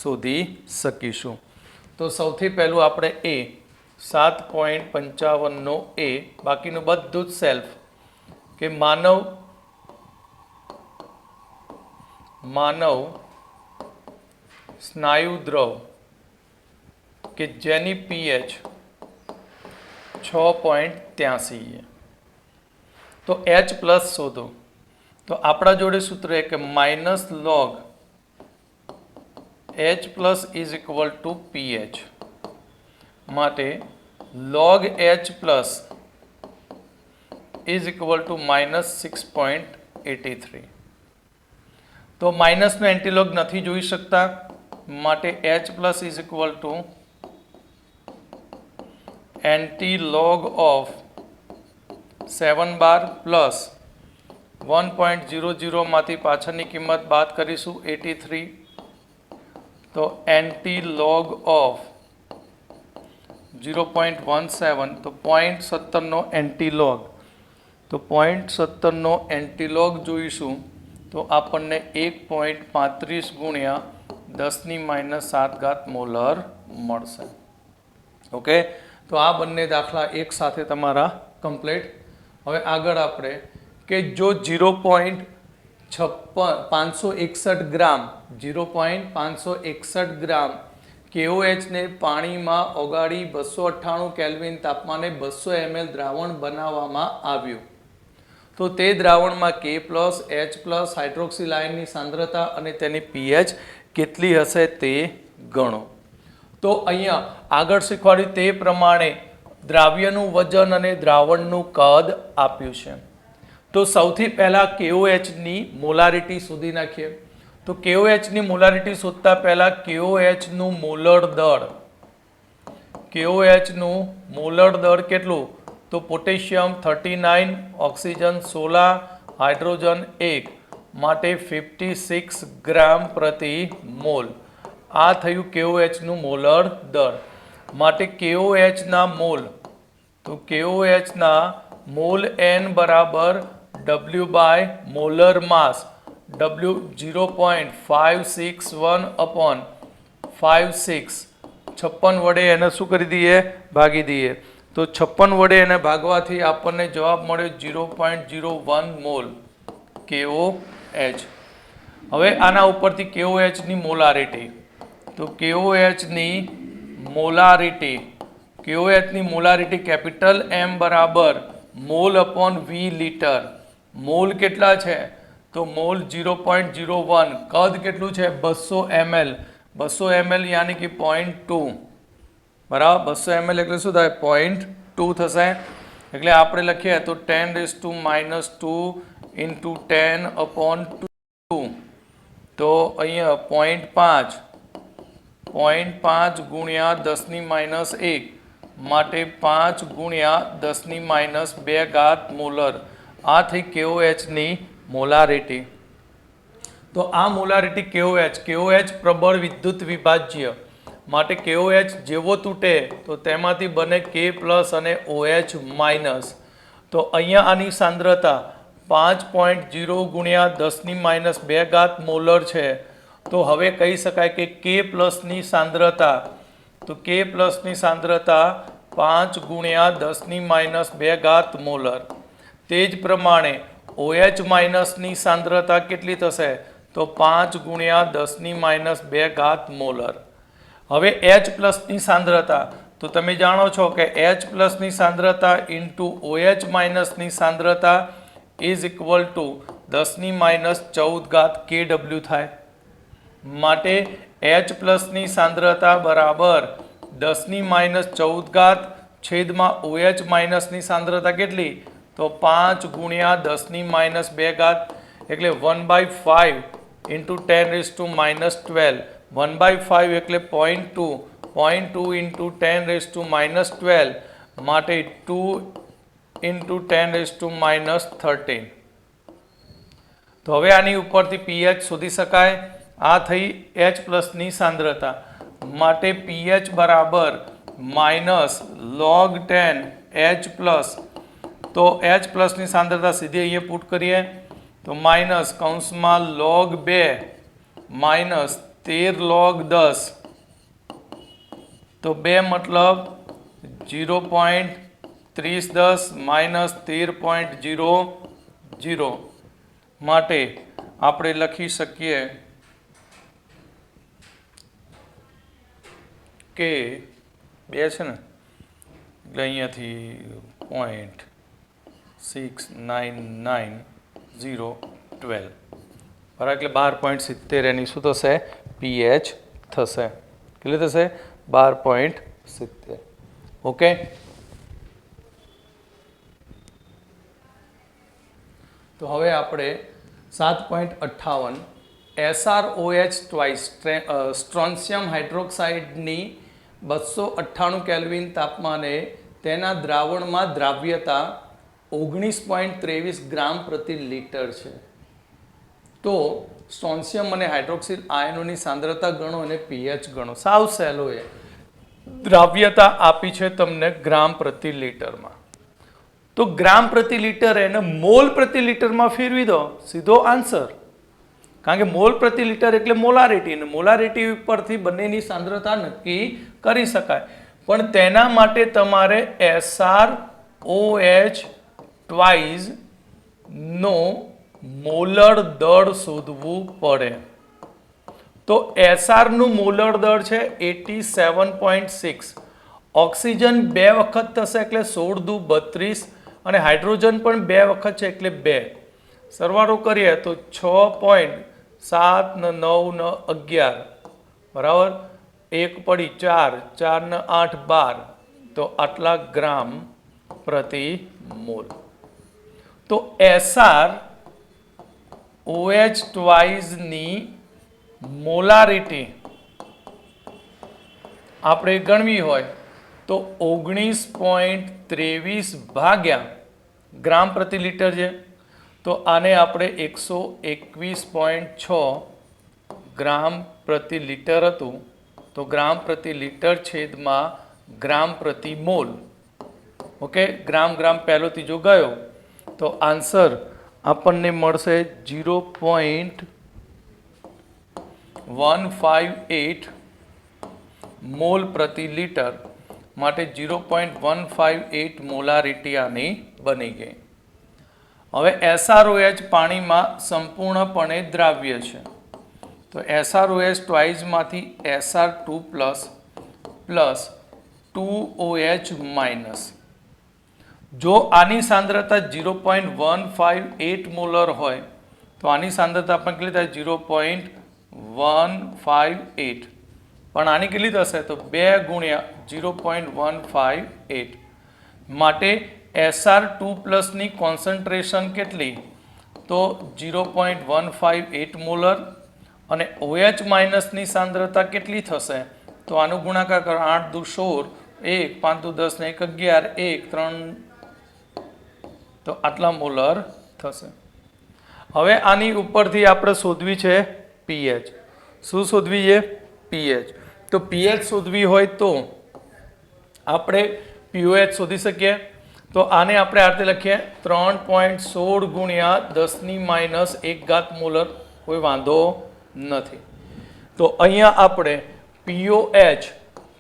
શોધી શકીશું. તો સૌથી પહેલું આપણે એ 7.55નો એ, બાકીનું બધું જ સેલ્ફ કે માનવ સ્નાયુ દ્રવ કે જેની પીએચ 6.83. તો H પ્લસ શોધો. તો આપણા જોડે સૂત્ર કે minus log H plus is equal to pH. માટે log H plus is equal to minus 6.83. તો માઇનસનો એન્ટીલોગ નથી જોઈ શકતા, માટે H plus is equal to antilog of 7 bar plus 1.00 માંથી પાછળની કિંમત બાદ કરીશું 83. તો એન્ટીલોગ ઓફ 0.17, તો 0.17નો એન્ટીલોગ. તો 0.17નો એન્ટીલોગ જોઈશું તો આપણને 1.35 ગુણ્યા 10⁻⁷ મોલર મળશે. ઓકે, તો આ બંને દાખલા એક સાથે તમારા કમ્પ્લીટ. હવે આગળ આપણે કે જો 0.561 ગ્રામ 0.561 ગ્રામ KOH ને પાણીમાં ઓગાળી 298 કેલ્વિન તાપમાને 200 ml દ્રાવણ બનાવવામાં આવ્યું, તો તે દ્રાવણમાં K plus H plus hydroxyl આયનની સાંદ્રતા અને તેની પીએચ કેટલી હશે તે ગણો. તો અહીંયા આગળ શીખવાડ્યું તે પ્રમાણે દ્રાવ્યનું વજન અને દ્રાવણનું કદ આપ્યું છે. તો સૌથી પહેલાં KOHની મોલારિટી શોધી નાખીએ. તો KOHની મોલારિટી શોધતા પહેલાં KOHનું મોલર દળ, KOHનું મોલર દળ કેટલું? તો પોટેશિયમ 39, ઓક્સિજન 16, હાઇડ્રોજન 1, માટે 56 ગ્રામ પ્રતિ મોલ. આ થયું KOHનું મોલર દળ. માટે KOHના મોલ, તો KOHના મોલ N બરાબર W by molar mass, W 0.561 upon 56. 56 વડે એને શું કરી દઈએ? ભાગી દઈએ. તો 56 વડે એને ભાગવાથી આપણને જવાબ મળ્યો 0.01 મોલ KOH. હવે આના ઉપરથી KOHની મોલારિટી, તો KOHની મોલારિટી કેપિટલ M બરાબર mall upon V litre. Mall કેટલા છે? તો મોલ 0.01, કદ કેટલું છે? 200 ml. 200 ml યાની કે 0.2 બરાબર. 200 ml એટલે શું થાય? 0.2 થશે. એટલે આપણે લખીએ તો 10⁻² ઇન્ટુ 10/2. તો અહીંયા 0.5 ગુણ્યા 10⁻1, માટે 5 ગુણ્યા 10⁻2 મોલર. આ થઈ KOHની મોલારિટી. તો આ મોલારિટી KOH પ્રબળ વિદ્યુત વિભાજ્ય, માટે KOH જેવો તૂટે તો તેમાંથી બને K પ્લસ અને OH માઇનસ. તો અહીંયા આની સાંદ્રતા 5.0 ગુણ્યા 10⁻2 મોલર છે. તો હવે કહી શકાય કે K પ્લસની સાંદ્રતા, તો K પ્લસની સાંદ્રતા 5 ગુણ્યા 10⁻2 મોલર. તે જ પ્રમાણે OH માઇનસની સાંદ્રતા કેટલી થશે? તો 5 ગુણ્યા 10⁻2 મોલર. હવે H પ્લસની સાંદ્રતા, તો તમે જાણો છો કે H પ્લસની સાંદ્રતા ઇન્ટુ OH માઇનસની સાંદ્રતા ઇઝ ઇક્વલ ટુ 10⁻14 KW થાય. માટે H પ્લસની સાંદ્રતા બરાબર 10⁻14 છેદમાં OH માઇનસની સાંદ્રતા કેટલી? તો 5 ગુણ્યા 10⁻2 એટલે 1/5 ઇન્ટુ 10⁻12 1/5 એટલે 0.2 0.2 ઇન્ટુ 10⁻12 માટે 2 ઇન્ટુ 10⁻13. તો હવે આની ઉપરથી pH શોધી શકાય. આ થઈ H પ્લસની સાંદ્રતા માટે pH બરાબર -log10 H પ્લસ. તો H પ્લસની સાંદ્રતા સીધી અહીંયા પુટ કરીએ તો માઇનસ કૌંસમાં log2 માઇનસ 13 log10. તો 2 મતલબ 0.3010 માઇનસ 13.00 માટે આપણે લખી શકીએ કે 2 છે ને એટલે અહીંયાથી 0.699012 બરાબર એટલે 12.70 એની શું થશે? pH થશે. કેટલી થશે? 12.70. ઓકે. તો હવે આપણે 7.58 SrOH ટ્વાઇસ સ્ટ્રોન્શિયમ હાઇડ્રોક્સાઇડની 298 કેલ્વિન તાપમાને તેના દ્રાવણમાં દ્રાવ્યતા 19.23 ગ્રામ પ્રતિ લિટર છે. તો સ્ટ્રોન્શિયમ અને હાઇડ્રોક્સિલ આયનોની સાંદ્રતા ગણો અને pH ગણો. સાવ સહેલો એ. દ્રાવ્યતા આપી છે તમને ગ્રામ પ્રતિ લિટરમાં. તો ગ્રામ પ્રતિ લિટર એને મોલ પ્રતિ લિટરમાં ફેરવી દો, સીધો આન્સર. કારણ કે મોલ પ્રતિ લિટર એટલે મોલારિટી, અને મોલારિટી ઉપરથી બંનેની સાંદ્રતા નક્કી કરી શકાય. પણ તેના માટે તમારે SrOH ટ્વાઇસ નો મોલર દળ શોધવું પડે. તો SR નું મોલર દળ છે 87.6. ઓક્સિજન 2 વખત થશે એટલે 16 દુ 32 અને હાઇડ્રોજન પણ 2 વખત છે એટલે 2. સરવાળો કરીએ તો 6.7 ને 9 ને 11 બરાબર 1 પડી 4 4 ને 8 12 તો આટલા ગ્રામ પ્રતિ મોલ. તો SrOH ટ્વાઇસની મોલારિટી આપણે ગણવી હોય તો 19.23 ભાગ્યા ગ્રામ પ્રતિ લિટર છે. તો આને આપણે 121.6 ગ્રામ પ્રતિ લિટર હતું. તો ગ્રામ પ્રતિ લિટર છેદમાં ગ્રામ પ્રતિ મોલ. ઓકે, ગ્રામ ગ્રામ પહેલો ત્રીજો ગયો તો આન્સર આપણને મળશે 0.158 મોલ પ્રતિ લિટર. માટે 0.158 મોલારિટી આની બની ગઈ. હવે SrOH પાણીમાં સંપૂર્ણપણે દ્રાવ્ય છે. તો SrOH ટ્વાઇસમાંથી Sr2 plus 2OH minus. જો આની સાંદ્રતા 0.158 મોલર હોય તો આની સાંદ્રતા પણ કેટલી થાય? 0.158. પણ આની કેટલી થશે? તો 2 ગુણ્યા 0.158. માટે Sr2 પ્લસની કોન્સન્ટ્રેશન કેટલી? તો 0.158 મોલર. અને OH માઇનસની સાંદ્રતા કેટલી થશે? તો આનું ગુણાકાર કરો 8 દુ 16 1 5 દુ 10 ને 1 11 1 3 તો આટલા મોલર થશે. હવે આની ઉપરથી આપણે શોધવી છે pH. શું શોધવી છે? pH. તો pH શોધવી હોય તો આપણે pOH શોધી શકીએ. તો આને આપણે આ રીતે લખીએ 3.16 ગુણ્યા 10⁻1 મોલર. કોઈ વાંધો નથી. તો અહીંયા આપણે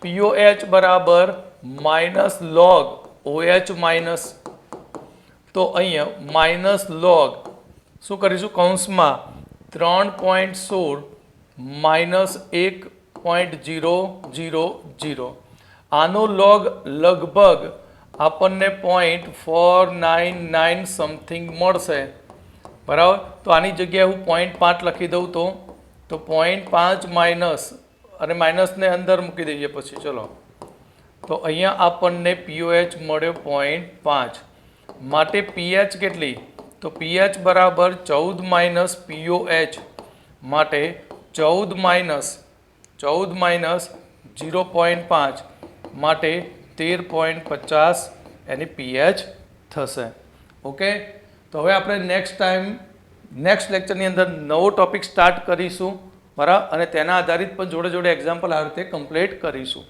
POH બરાબર માઇનસ લોગ OH માઇનસ. તો અહીંયા માઇનસ લોગ શું કરીશું? કૌંસમાં 3.16 માઇનસ 1.000. આનો લોગ લગભગ આપણને 0.499 સમથિંગ મળશે. બરાબર. તો આની જગ્યાએ હું 0.5 લખી દઉં તો તો 0.5 માઇનસ અને માઇનસને અંદર મૂકી દઈએ પછી ચલો તો અહીંયા આપણને POH મળ્યો 0.5 માટે પીએચ કેટલી તો પીએચ બરાબર 14 માઇનસ POH માટે 14 માઇનસ 0.5 માટે 13.50 એની પીએચ થશે ઓકે તો હવે આપણે નેક્સ્ટ લેક્ચરની અંદર નવો ટોપિક સ્ટાર્ટ કરીશું બરાબર અને તેના આધારિત પણ જોડે જોડે એક્ઝામ્પલ આ રીતે કમ્પ્લીટ કરીશું.